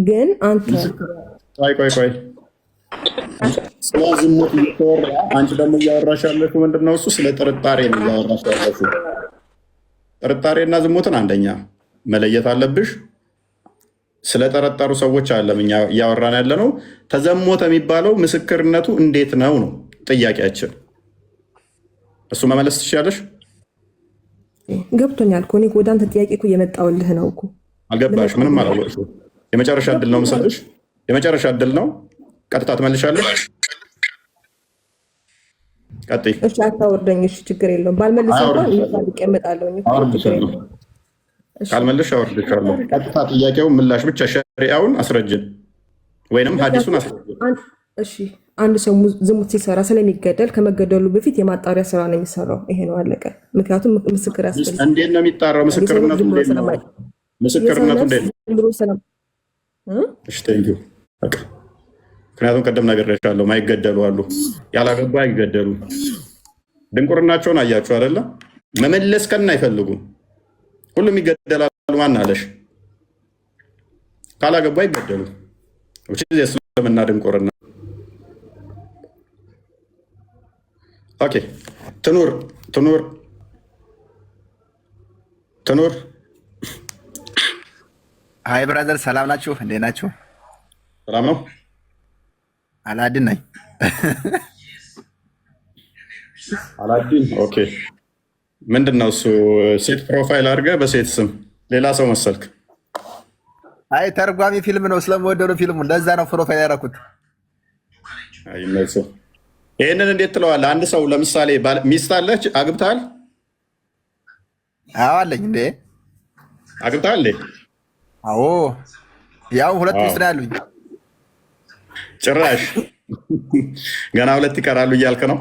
ግን አንተ ቆይ ስለ ዝሙት እየተወራ አንቺ ደግሞ እያወራሽ ያለሽው ምንድን ነው? እሱ ስለ ጥርጣሬ ነው እያወራሽ ያለሽው። ጥርጣሬና ዝሙትን አንደኛ መለየት አለብሽ። ስለጠረጠሩ ሰዎች አለም እኛ እያወራን ያለ ነው። ተዘሞተ የሚባለው ምስክርነቱ እንዴት ነው ነው ጥያቄያችን። እሱ መመለስ ትችላለሽ። ገብቶኛል እኮ እኔ ወደ አንተ ጥያቄ እኮ እየመጣሁልህ ነው እኮ። አልገባሽ? ምንም አላወቅሽም። የመጨረሻ እድል ነው የምሰጥሽ። የመጨረሻ እድል ነው። ቀጥታ ትመልሻለሽ። ቀጥይ። እሺ አታወርደኝ። እሺ ችግር የለውም። ባልመልስ እንኳን ይቀመጣለሁ። ችግር የለውም። ካልመለሽ አወርድሻለሁ። ቀጥታ ጥያቄው ምላሽ ብቻ። ሸሪዓውን አስረጅን ወይንም ሀዲሱን አስረጅን። እሺ አንድ ሰው ዝሙት ሲሰራ ስለሚገደል ከመገደሉ በፊት የማጣሪያ ስራ ነው የሚሰራው። ይሄ ነው አለቀ። ምክንያቱም ምስክር ያስፈልጋል። እንዴት ነው የሚጣራው? ምስክርነቱ እንዴት ነው? ምስክርነቱ እንዴት ነው? እሺ ቴንኪው። ምክንያቱም ቀደም ነግሬሻለሁ፣ ማይገደሉ አሉ፣ ያላገባ አይገደሉ። ድንቁርናቸውን አያችሁ አይደለ? መመለስ ከና አይፈልጉም። ሁሉም ይገደላሉ። ማን አለሽ? ካላገባ አይገደሉ። የእስልምና ድንቁርና። ኦኬ ትኑር ሀይ ብራዘር፣ ሰላም ናችሁ? እንዴት ናችሁ? ሰላም ነው። አላዲን ነኝ። አላዲን ኦኬ። ምንድን ነው እሱ? ሴት ፕሮፋይል አድርገህ በሴት ስም ሌላ ሰው መሰልክ። አይ ተርጓሚ ፊልም ነው፣ ስለምወደው ፊልሙ፣ ለዛ ነው ፕሮፋይል ያደረኩት። አይመልስም። ይህንን እንዴት ትለዋለህ? አንድ ሰው ለምሳሌ ሚስት አለች፣ አግብተሃል? አዎ አለኝ እንዴ። አግብተሃል እንዴ? አዎ ያው 2 ሚስት ነው ያሉኝ። ጭራሽ ገና 2 ይቀራሉ እያልክ ነው?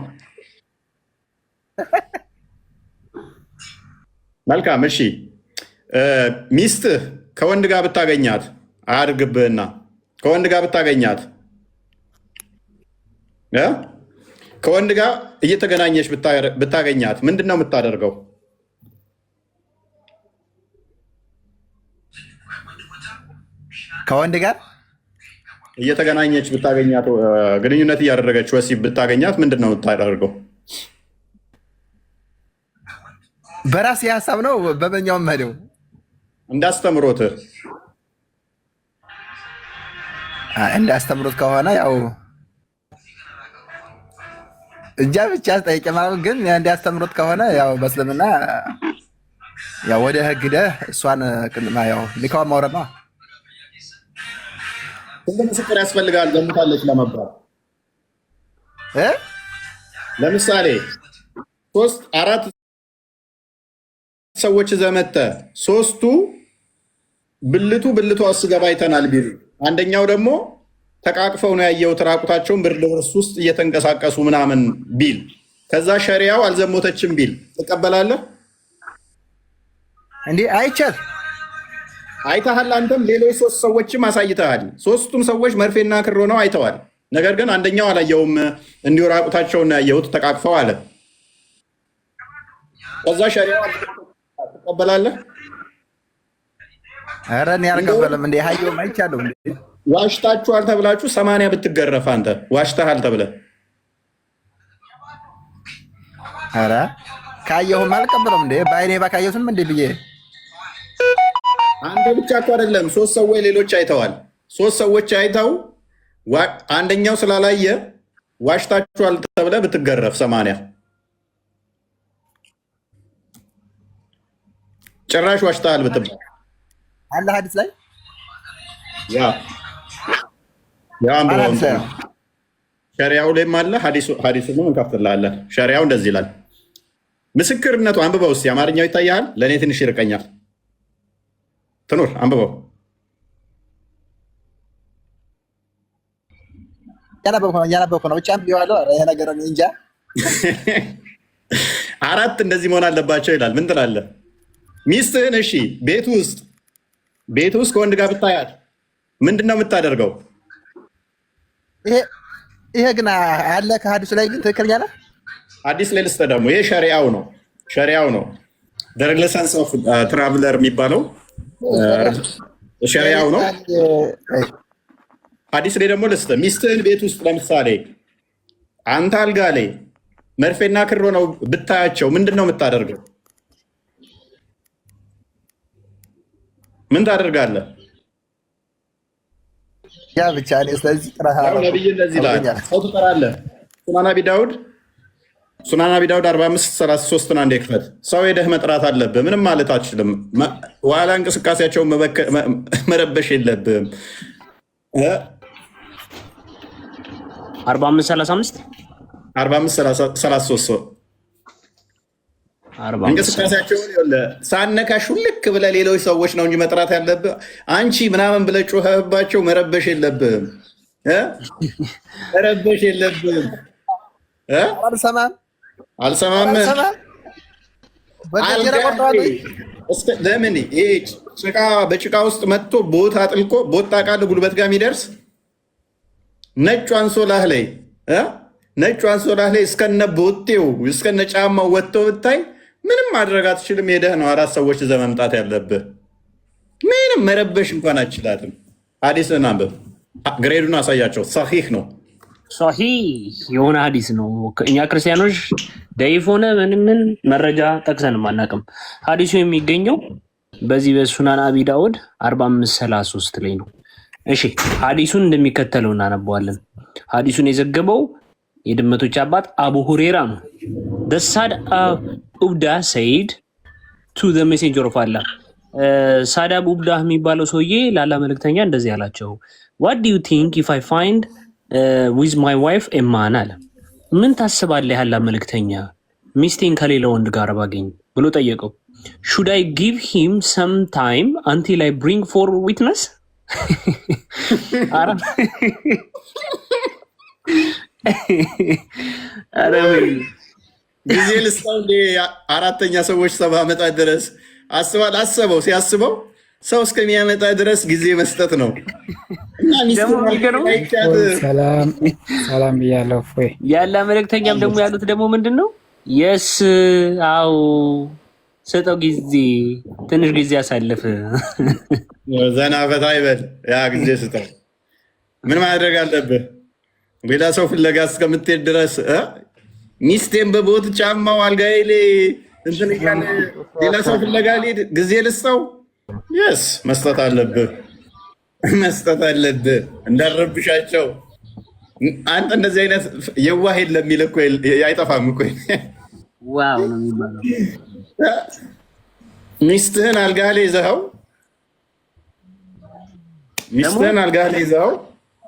መልካም እሺ። ሚስትህ ከወንድ ጋር ብታገኛት አያድርግብህና ከወንድ ጋር ብታገኛት ከወንድ ጋር እየተገናኘች ብታገኛት ምንድን ነው የምታደርገው? ከወንድ ጋር እየተገናኘች ብታገኛት፣ ግንኙነት እያደረገች ወሲብ ብታገኛት ምንድን ነው የምታደርገው? በራሴ ሀሳብ ነው በበኛውም መሄደው እንዳስተምሮትህ እንዳስተምሮት ከሆነ ያው እጃ ብቻ ጠይቄ ማለት ግን እንዳስተምሮት ከሆነ ያው በእስልምና ያው ወደ ህግ ሄደህ እሷን ያው ኒካዋን ማውረድ ነው። ስንት ምስክር ያስፈልጋል ገምታለች ለመባል? ለምሳሌ 3-4 ሰዎች ዘመተ 3ቱ ብልቱ አስገባ አይተናል ቢሉ፣ አንደኛው ደግሞ ተቃቅፈው ነው ያየሁት ራቁታቸውን ብርድ ልብስ ውስጥ እየተንቀሳቀሱ ምናምን ቢል፣ ከዛ ሸሪያው አልዘሞተችም ቢል ትቀበላለህ እንዴ? አይቻል አይተሃል። አንተም ሌሎች 3 ሰዎችም አሳይተሃል። 3ቱም ሰዎች መርፌና ክር ሆነው አይተዋል። ነገር ግን አንደኛው አላየውም፣ እንዲሁ ራቁታቸውን ያየሁት ተቃቅፈው አለ። ከዛ ሸሪያው ትቀበላለህ? ኧረ እኔ አልቀበልም። እንዴ ሀየውም አይቻለሁ። እንዴ ዋሽታችኋል ተብላችሁ 80 ብትገረፍ አንተ ዋሽተሃል ተብለህ፣ ኧረ ካየሁም አልቀበልም። እንዴ በአይኔ ባካየሁትም እንዴ ብዬ አንተ ብቻ እኮ አይደለም 3 ሰዎች ሌሎች አይተዋል። 3 ሰዎች አይተው አንደኛው ስላላየ ዋሽታችኋል ተብለህ ብትገረፍ 80 ጭራሽ ዋሽተሃል ብትባል አለ ሐዲስ ላይ ያ ሸሪያው ላይም አለ። ሐዲሱን እንከፍትልሃለን። ሸሪያው እንደዚህ ይላል። ምስክርነቱ አንብበው እስኪ። አማርኛው ይታያል? ለእኔ ትንሽ ይርቀኛል። ትኑር አንብበው። እያነበብኩ ነው። ብቻ ይሄ ነገር እንጃ 4 እንደዚህ መሆን አለባቸው ይላል። ምን ትላለህ? ሚስትህን እሺ ቤት ውስጥ ከወንድ ጋር ብታያት ምንድን ነው የምታደርገው? ይሄ ግን አለ ከሐዲሱ ላይ ግን ትክክለኛ ነው። ሐዲስ ላይ ልስጥህ ደግሞ ይሄ ሸሪያው ነው። ደርግለሰንስ ኦፍ ትራቭለር የሚባለው ሸሪያው ነው። ሐዲስ ላይ ደግሞ ልስጥህ። ሚስትህን ቤት ውስጥ ለምሳሌ አንተ አልጋ ላይ መርፌና ክር ነው ብታያቸው ምንድን ነው የምታደርገው? ምን ታደርጋለህ? ያ ብቻ ስለዚህ ነብይ እንደዚህ ይላል። ሰው ትጠራለህ። ሱናን አቢ ዳውድ 45:33 አንዴ ክፈት። ሰው ሄደህ መጥራት አለብህ። ምንም ማለት አትችልም። ዋላ እንቅስቃሴያቸውን መረበሽ የለብህም። 45:33 እንቅስቃሴያቸውን ሳነካሽ ልክ ብለህ ሌሎች ሰዎች ነው እንጂ መጥራት ያለብህ። አንቺ ምናምን ብለህ ጮኸህባቸው መረበሽ የለብህም። መረበሽ የለብህም። አልሰማም። ለምን በጭቃ ውስጥ መጥቶ ቦታ አጥልቆ ቦት ታውቃለህ? ጉልበት ጋር የሚደርስ ነጩ አንሶላህ ላይ እስከነ ቦቴው እስከነ ጫማው ወጥቶ ብታይ ምንም ማድረግ አትችልም። ሄደህ ነው 4 ሰዎች ይዘህ መምጣት ያለብህ። ምንም መረበሽ እንኳን አትችላትም። ሐዲስን አንብብ፣ ግሬዱን አሳያቸው። ሰሂህ ነው፣ ሰሂህ የሆነ ሐዲስ ነው። እኛ ክርስቲያኖች ደይፍ ሆነ ምን መረጃ ጠቅሰንም አናውቅም። ሐዲሱ የሚገኘው በዚህ በሱናን አቢ ዳውድ 45:33 ላይ ነው። እሺ ሐዲሱን እንደሚከተለው እናነበዋለን። ሐዲሱን የዘገበው የድመቶች አባት አቡ ሁሬራ ነው። ሳድ ኡብዳ ሰይድ ቱ ዘ ሜሴንጀር ኦፍ አላህ። ሳዳብ ኡብዳ የሚባለው ሰውዬ ላላ መልእክተኛ እንደዚህ አላቸው። ዋት ዱ ዩ ቲንክ ኢፍ አይ ፋይንድ ዊዝ ማይ ዋይፍ ኤማን አለ። ምን ታስባለህ ያላ መልእክተኛ ሚስቴን ከሌላ ወንድ ጋር ባገኝ ብሎ ጠየቀው። should I give him some time until I bring for witness? ጊዜ ልስጠው እንደ አራተኛ ሰዎች 70 ዓመት ድረስ አስበው ሲያስበው ሰው እስከሚያመጣ ድረስ ጊዜ መስጠት ነው። ሰላም ብያለሁ። ያለ መልእክተኛም ደግሞ ያሉት ደግሞ ምንድን ነው? የስ አዎ ስጠው ጊዜ፣ ትንሽ ጊዜ አሳልፍ፣ ዘና ፈታ ይበል፣ ያ ጊዜ ስጠው። ምን ማድረግ አለብህ? ሌላ ሰው ፍለጋ እስከምትሄድ ድረስ ሚስቴን በቦት ጫማው አልጋዬ ላይ እንትን እያለ ሌላ ሰው ፍለጋ ልሄድ ጊዜ ልስጠው? የስ መስጠት አለብህ፣ መስጠት አለብህ። እንዳረብሻቸው አንተ እንደዚህ አይነት የዋህ የለም የሚል እኮ አይጠፋም እኮ። ዋው ነው የሚባለው። ሚስትህን አልጋ ላይ ይዘኸው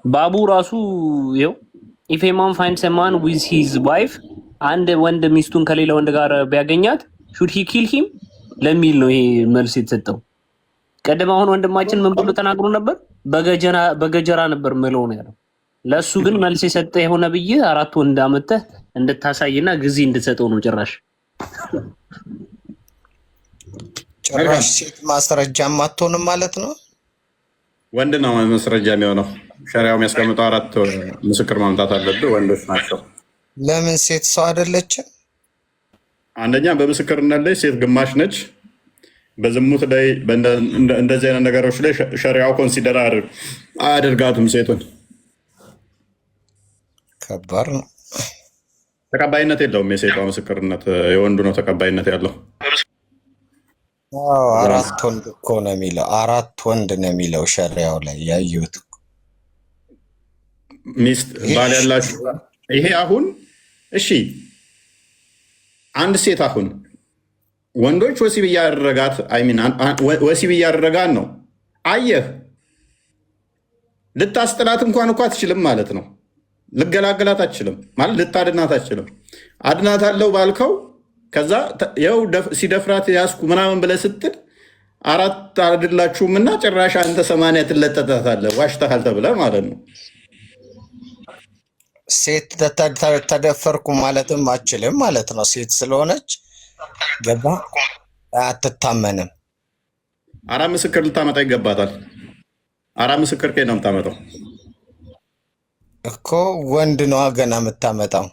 ባቡ ራሱ ይኸው if a man finds a man with his wife አንድ ወንድ ሚስቱን ከሌላ ወንድ ጋር ቢያገኛት should he kill him ለሚል ነው ይሄ መልስ የተሰጠው። ቀደም አሁን ወንድማችን ምን ብሎ ተናግሮ ነበር? በገጀራ ነበር ምለው ነው ያለው። ለሱ ግን መልስ የሰጠ የሆነ ብዬ 4 ወንድ አመጣህ እንድታሳይና ጊዜ እንድትሰጠው ነው። ጭራሽ ሴት ማስረጃም አትሆንም ማለት ነው። ወንድ ነው ማስረጃ የሚሆነው። ሸሪዓው የሚያስቀምጠው 4 ምስክር ማምጣት አለብህ፣ ወንዶች ናቸው። ለምን ሴት ሰው አይደለችም? አንደኛ በምስክርነት ላይ ሴት ግማሽ ነች። በዝሙት ላይ እንደዚህ አይነት ነገሮች ላይ ሸሪዓው ኮንሲደር አያደርጋትም ሴቱን። ከባድ ነው። ተቀባይነት የለውም የሴቷ ምስክርነት፣ የወንዱ ነው ተቀባይነት ያለው። 4 ወንድ እኮ ነው የሚለው፣ 4 ወንድ ነው የሚለው ሸሪዓው ላይ ያየሁት። ሚስት ባል ያላችሁ ይሄ አሁን እሺ፣ አንድ ሴት አሁን ወንዶች ወሲብ እያደረጋት ወሲብ እያደረጋን ነው። አየህ፣ ልታስጥላት እንኳን እኮ አትችልም ማለት ነው። ልገላገላት አትችልም ማለት ልታድናት አትችልም። አድናታለሁ ባልከው ከዛ ያው ሲደፍራት ያስኩ ምናምን ብለህ ስትል 4 አይደላችሁም እና ጭራሽ አንተ 80 ትለጠጣታለህ ዋሽተሃል ተብለህ ማለት ነው። ሴት ተደፈርኩ ማለትም አችልም ማለት ነው። ሴት ስለሆነች ገባ አትታመንም። 4 ምስክር ልታመጣ ይገባታል። 4 ምስክር ከየት ነው የምታመጣው? እኮ ወንድ ነው ገና የምታመጣው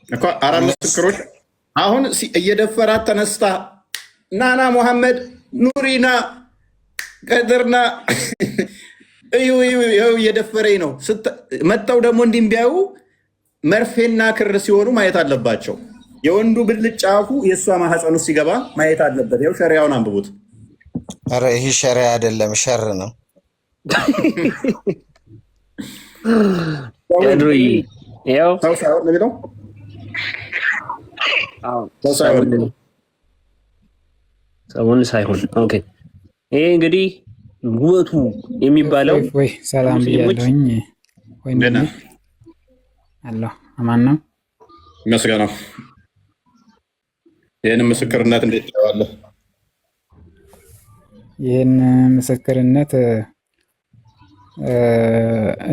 እኮ 4 ምስክሮች። አሁን እየደፈራት ተነስታ ናና ሙሐመድ ኑሪና ቀድርና እዩ እየደፈረኝ ነው መጣው ደግሞ እንዲህ ቢያዩ መርፌና ክር ሲሆኑ ማየት አለባቸው። የወንዱ ብልጭ ጫፉ የእሷ ማህፀን ውስጥ ሲገባ ማየት አለበት። ይኸው ሸሪያውን አንብቡት። ኧረ ይሄ ሸሪያ አይደለም ሸር ነው። ሰው ሳይሆን ነው የሚለው። ሰውን ሳይሆን ኦኬ። ይሄ እንግዲህ ውበቱ የሚባለው ወይ ሰላም ብያለሁኝ። ወይ አሎ አማን ነው መስገነው። ይህን ምስክርነት እንዴት ታየዋለህ? ይህን ምስክርነት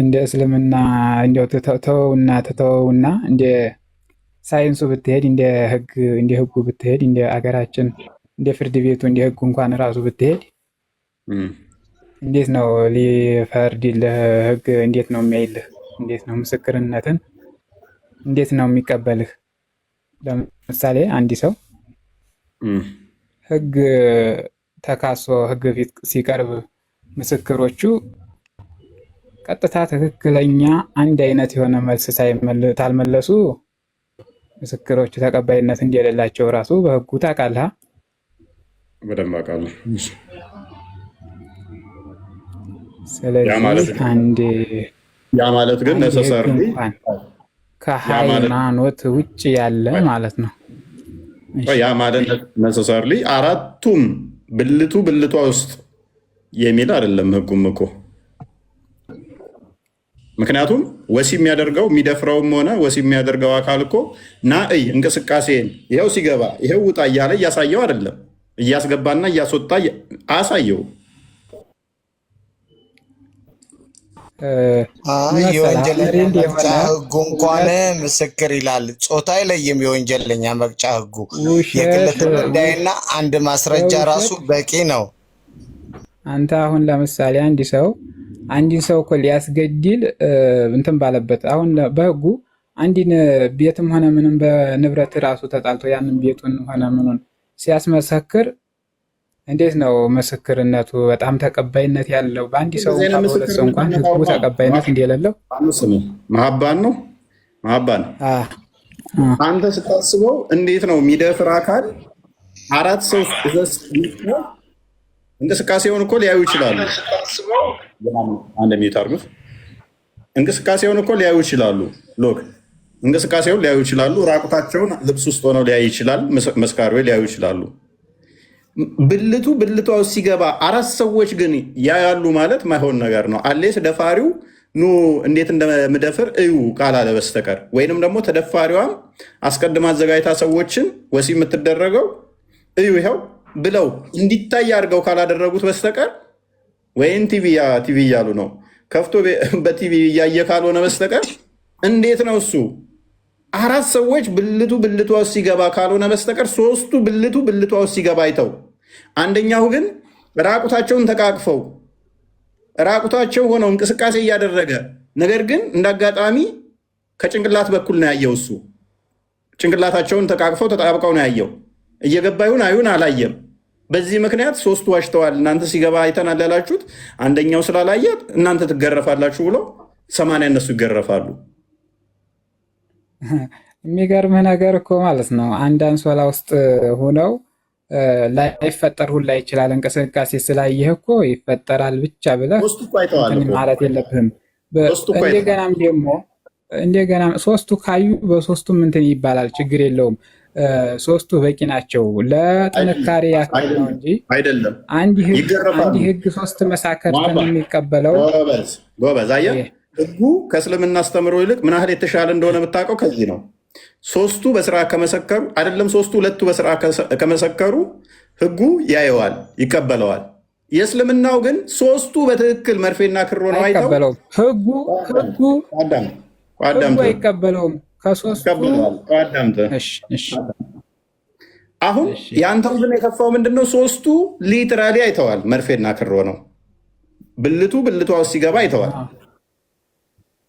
እንደ እስልምና እንደው ተተውና እንደ ሳይንሱ ብትሄድ እንደ ህጉ ብትሄድ እንደ አገራችን እንደ ፍርድ ቤቱ እንደ ህጉ እንኳን ራሱ ብትሄድ እንዴት ነው ሊፈርድልህ? ህግ እንዴት ነው የሚያይልህ? እንዴት ነው ምስክርነትን እንዴት ነው የሚቀበልህ? ለምሳሌ አንድ ሰው ህግ ተካሶ ህግ ፊት ሲቀርብ ምስክሮቹ ቀጥታ ትክክለኛ አንድ አይነት የሆነ መልስ ታልመለሱ ምስክሮቹ ተቀባይነት እንደሌላቸው ራሱ በህጉ ታውቃለህ? በደንብ አውቃለሁ። ስለዚህ አንድ ያ ማለት ግን ነሰሰርሊ ከሃይማኖት ውጭ ያለ ማለት ነው። ያ ማለት ነሰሰርሊ 4ቱም ብልቷ ውስጥ የሚል አይደለም ህጉም እኮ ምክንያቱም ወሲብ የሚያደርገው የሚደፍረውም ሆነ ወሲብ የሚያደርገው አካል እኮ ና እንቅስቃሴን ይኸው ሲገባ ይኸው ውጣ እያለ እያሳየው አይደለም፣ እያስገባና እያስወጣ አሳየው። የወንጀለኛ መቅጫ ህጉ እንኳን ምስክር ይላል። ጾታ አይለይም የወንጀለኛ መቅጫ ህጉ። የግል ጉዳይና አንድ ማስረጃ ራሱ በቂ ነው። አንተ አሁን ለምሳሌ አንድን ሰው እኮ ሊያስገድል እንትን ባለበት አሁን በህጉ አንድን ቤትም ሆነ ምንም በንብረት ራሱ ተጣልቶ ያንን ቤቱን ሆነ ምኑን ሲያስመሰክር እንዴት ነው ምስክርነቱ በጣም ተቀባይነት ያለው? በአንድ ሰው በሁለት ሰው እንኳን ህጉ ተቀባይነት እንደሌለው መሀባን ነው። አንተ ስታስበው እንዴት ነው የሚደፍር አካል አራት ሰው እንቅስቃሴውን እኮ ሊያዩ ይችላሉ። እንቅስቃሴውን እኮ ሊያዩ ይችላሉ። ሎክ እንቅስቃሴውን ሊያዩ ይችላሉ። ራቁታቸውን ልብስ ውስጥ ሆነው ሊያዩ ይችላል። መስካሪዎች ሊያዩ ይችላሉ። ብልቷ ውስጥ ሲገባ አራት ሰዎች ግን ያያሉ ማለት ማይሆን ነገር ነው። አሌስ ደፋሪው ኑ እንዴት እንደምደፍር እዩ ካላለ በስተቀር ወይንም ደግሞ ተደፋሪዋም አስቀድማ አዘጋጅታ ሰዎችን ወሲብ የምትደረገው እዩ ይኸው ብለው እንዲታይ አድርገው ካላደረጉት በስተቀር ወይም ቲቪ እያሉ ነው ከፍቶ በቲቪ እያየ ካልሆነ በስተቀር እንዴት ነው እሱ አራት ሰዎች ብልቷ ውስጥ ሲገባ ካልሆነ በስተቀር ሶስቱ ብልቷ ውስጥ ሲገባ አይተው አንደኛው ግን ራቁታቸውን ተቃቅፈው ራቁታቸው ሆነው እንቅስቃሴ እያደረገ ነገር ግን እንዳጋጣሚ ከጭንቅላት በኩል ነው ያየው። እሱ ጭንቅላታቸውን ተቃቅፈው ተጣብቀው ነው ያየው። እየገባ ይሁን አይሁን አላየም። በዚህ ምክንያት ሶስቱ ዋሽተዋል። እናንተ ሲገባ አይተናል ያላችሁት አንደኛው ስላላየ እናንተ ትገረፋላችሁ ብለው 80 እነሱ ይገረፋሉ። የሚገርምህ ነገር እኮ ማለት ነው አንድ አንሶላ ውስጥ ሆነው ላይፈጠር ሁላ ይችላል። እንቅስቃሴ ስላየህ እኮ ይፈጠራል ብቻ ብለህ ማለት የለብህም። እንደገና ሶስቱ ካዩ በሶስቱም እንትን ይባላል፣ ችግር የለውም። ሶስቱ በቂ ናቸው ለጥንካሬ ያክል ነው እንጂ አይደለም። አንድ ህግ ሶስት መሳከርትን የሚቀበለው ጎበዝ። አየህ ህጉ ከእስልምና አስተምሮ ይልቅ ምን ያህል የተሻለ እንደሆነ የምታውቀው ከዚህ ነው። ሶስቱ በስራ ከመሰከሩ አይደለም ሶስቱ ሁለቱ በስራ ከመሰከሩ ህጉ ያየዋል፣ ይቀበለዋል። የእስልምናው ግን ሶስቱ በትክክል መርፌና ክሮ ነው አይተው ህጉ አይቀበለውም። አሁን የአንተው ግን የከፋው ምንድነው? ሶስቱ ሊትራሊ አይተዋል፣ መርፌና ክሮ ነው። ብልቷ ውስጥ ሲገባ አይተዋል።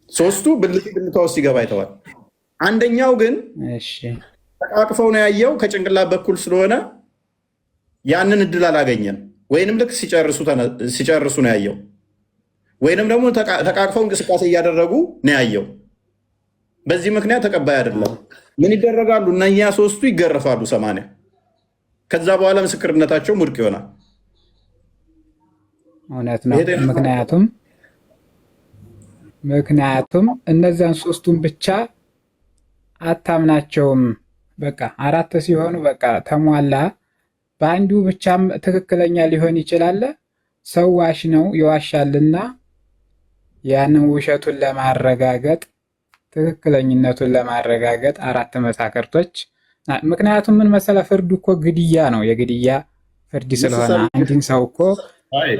ሶስቱ ብልቷ ውስጥ ሲገባ አይተዋል። አንደኛው ግን ተቃቅፈው ነው ያየው። ከጭንቅላት በኩል ስለሆነ ያንን እድል አላገኘም። ወይንም ልክ ሲጨርሱ ነው ያየው፣ ወይንም ደግሞ ተቃቅፈው እንቅስቃሴ እያደረጉ ነው ያየው። በዚህ ምክንያት ተቀባይ አይደለም። ምን ይደረጋሉ? እነኛ ሶስቱ ይገረፋሉ 80። ከዛ በኋላ ምስክርነታቸው ውድቅ ይሆናል። እውነት ነው። ምክንያቱም እነዚያን ሶስቱን ብቻ አታምናቸውም። በቃ አራት ሲሆኑ በቃ ተሟላ። በአንዱ ብቻም ትክክለኛ ሊሆን ይችላል። ሰው ዋሽ ነው ይዋሻልና ያንን ውሸቱን ለማረጋገጥ ትክክለኝነቱን ለማረጋገጥ አራት መሳከርቶች። ምክንያቱም ምን መሰለ ፍርዱ እኮ ግድያ ነው፣ የግድያ ፍርድ ስለሆነ አንድን ሰው እኮ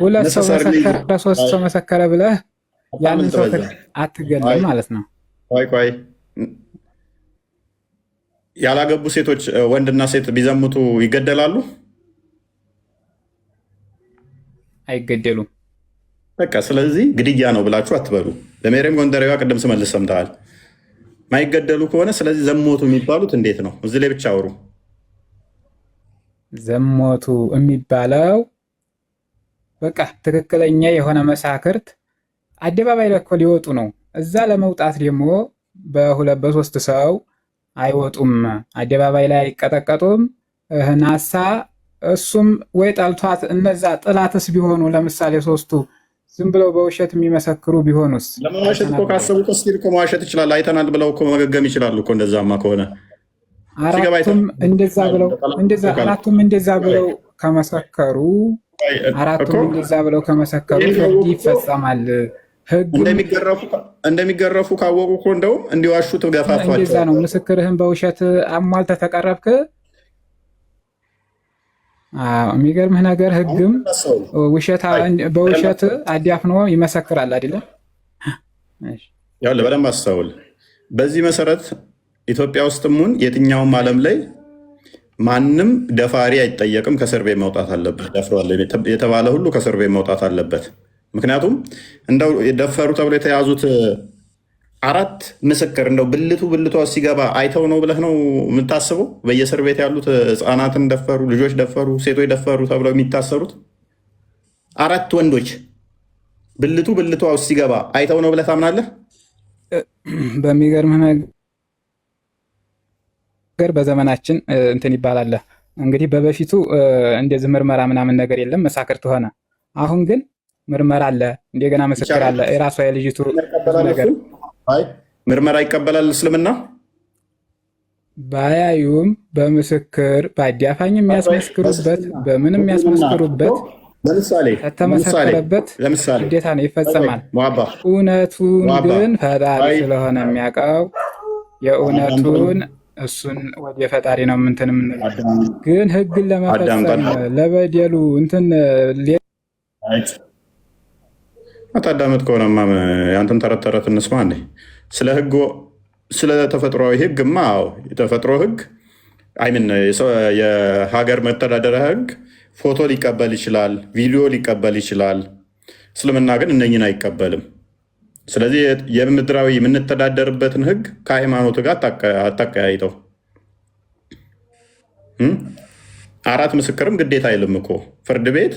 ሁለት ሰው መሰከረ ሶስት ሰው መሰከረ ብለህ ያንን ሰው አትገልም ማለት ነው። ቆይ ያላገቡ ሴቶች ወንድና ሴት ቢዘሙቱ ይገደላሉ? አይገደሉም። በቃ ስለዚህ ግድያ ነው ብላችሁ አትበሉ። ለሜሬም ጎንደሬዋ ቅድም ስመልስ ሰምተሃል። ማይገደሉ ከሆነ ስለዚህ ዘሞቱ የሚባሉት እንዴት ነው? እዚህ ላይ ብቻ አውሩ። ዘሞቱ የሚባለው በቃ ትክክለኛ የሆነ መሳክርት አደባባይ ላይ እኮ ሊወጡ ነው። እዛ ለመውጣት ደግሞ በሁለት በሶስት ሰው አይወጡም። አደባባይ ላይ አይቀጠቀጡም። ናሳ እሱም ወይ ጠልቷት እነዛ ጥላትስ ቢሆኑ ለምሳሌ ሶስቱ ዝም ብለው በውሸት የሚመሰክሩ ቢሆኑስ? ለመዋሸት እኮ ካሰቡ ስቲል እኮ መዋሸት ይችላል። አይተናል ብለው እኮ መገገም ይችላሉ እኮ። እንደዛማ ከሆነ አራቱም እንደዛ ብለው ከመሰከሩ ፍርድ ይፈጸማል። እንደሚገረፉ ካወቁ እኮ እንደውም እንዲዋሹ ትገፋፏቸው። እንደዛ ነው። ምስክርህን በውሸት አሟልተህ ተቀረብክ። የሚገርምህ ነገር ህግም በውሸት አዲያፍኖ ይመሰክራል አይደለም? ያው በደንብ አስተውል። በዚህ መሰረት ኢትዮጵያ ውስጥም ሆነ የትኛውም ዓለም ላይ ማንም ደፋሪ አይጠየቅም፣ ከእስር ቤት መውጣት አለበት። ደፍሯል የተባለ ሁሉ ከእስር ቤት መውጣት አለበት። ምክንያቱም እንደው የደፈሩ ተብሎ የተያዙት 4 ምስክር እንደው ብልቷ ሲገባ አይተው ነው ብለህ ነው የምታስበው? በየእስር ቤት ያሉት ህፃናትን ደፈሩ፣ ልጆች ደፈሩ፣ ሴቶች ደፈሩ ተብለው የሚታሰሩት 4 ወንዶች ብልቷ ሲገባ አይተው ነው ብለህ ታምናለህ? በሚገርምህ ነገር በዘመናችን እንትን ይባላል እንግዲህ። በበፊቱ እንደዚህ ምርመራ ምናምን ነገር የለም፣ መሳክርት ሆነ። አሁን ግን ምርመራ አለ፣ እንደገና ምስክር አለ። የራሷ የልጅቱ ነገር ምርመራ ይቀበላል እስልምና። ባያዩም በምስክር በአዲያፋኝ የሚያስመስክሩበት በምንም የሚያስመስክሩበት ከተመሰከረበት ግዴታ ነው፣ ይፈጸማል። እውነቱን ግን ፈጣሪ ስለሆነ የሚያውቀው የእውነቱን እሱን ወደ ፈጣሪ ነው ምንትን የምንለው። ግን ህግን ለመፈጸም ለበደሉ እንትን አታዳመጥ ከሆነማ ያንተን ተረት ተረት እንስማ እንዴ። ስለ ተፈጥሯዊ ህግማ የተፈጥሮ ህግ አይምን የሀገር መተዳደሪያ ህግ ፎቶ ሊቀበል ይችላል፣ ቪዲዮ ሊቀበል ይችላል። እስልምና ግን እነኝን አይቀበልም። ስለዚህ የምድራዊ የምንተዳደርበትን ህግ ከሃይማኖት ጋር አታቀያይተው። 4 ምስክርም ግዴታ አይልም እኮ ፍርድ ቤት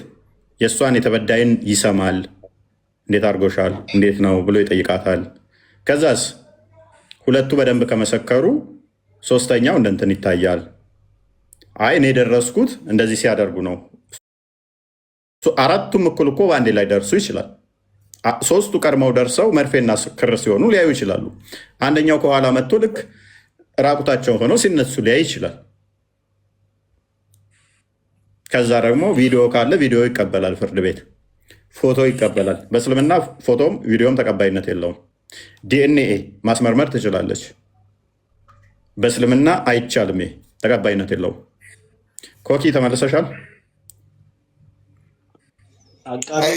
የእሷን የተበዳይን ይሰማል። እንዴት አድርጎሻል እንዴት ነው ብሎ ይጠይቃታል። ከዛስ 2ቱ በደንብ ከመሰከሩ 3ኛው እንደንትን ይታያል። አይ እኔ የደረስኩት እንደዚህ ሲያደርጉ ነው። 4ቱም እኩል እኮ በአንዴ ላይ ደርሱ ይችላል። 3ቱ ቀድመው ደርሰው መርፌና ክር ሲሆኑ ሊያዩ ይችላሉ። አንደኛው ከኋላ መጥቶ ልክ ራቁታቸው ሆነው ሲነሱ ሊያይ ይችላል። ከዛ ደግሞ ቪዲዮ ካለ ቪዲዮ ይቀበላል ፍርድ ቤት፣ ፎቶ ይቀበላል። በእስልምና ፎቶም ቪዲዮም ተቀባይነት የለውም። ዲኤንኤ ማስመርመር ትችላለች። በእስልምና አይቻልም፣ ተቀባይነት የለውም። ኮኪ ተመልሰሻል?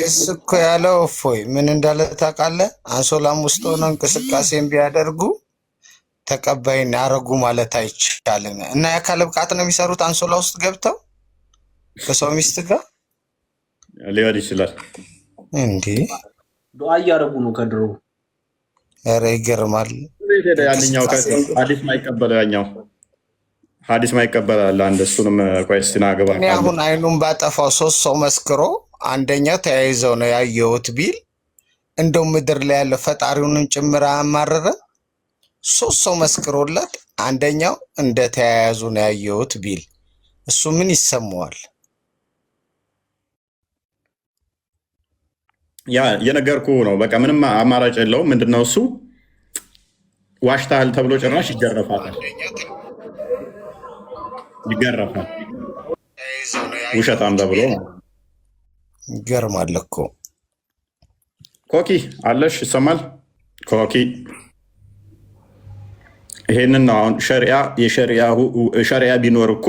እሱ እኮ ያለው እፎይ ምን እንዳለ ታውቃለህ? አንሶላም ውስጥ ሆነው እንቅስቃሴን ቢያደርጉ ተቀባይን ያደረጉ ማለት አይቻልም። እና የአካል ብቃት ነው የሚሰሩት አንሶላ ውስጥ ገብተው ከሰው ሚስት ጋር ሊሆን ይችላል። እንዴ ዱዓ እያደረጉ ነው ከድሮ። ኧረ ይገርማል። ያንኛው ሐዲስ ማይቀበለው ያኛው ሐዲስ ማይቀበላል። አንድ እሱንም ቆይስቲና ገባ። እኔ አሁን አይኑን ባጠፋው 3 ሰው መስክሮ አንደኛው ተያይዘው ነው ያየሁት ቢል እንደው ምድር ላይ ያለው ፈጣሪውንም ጭምር አማረረ። 3 ሰው መስክሮለት አንደኛው እንደተያያዙ ነው ያየሁት ቢል እሱ ምን ይሰማዋል? ያ የነገርኩ ነው። በቃ ምንም አማራጭ የለውም። ምንድነው እሱ ዋሽታል ተብሎ ጭራሽ ይገረፋል። ውሸታም ተብሎ ይገርማል እኮ። ኮኪ አለሽ? ይሰማል ኮኪ? ይሄንን ነው አሁን ሸሪያ ቢኖር እኮ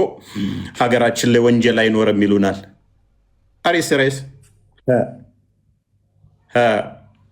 ሀገራችን ላይ ወንጀል አይኖርም ይሉናል። አሪስ ሬስ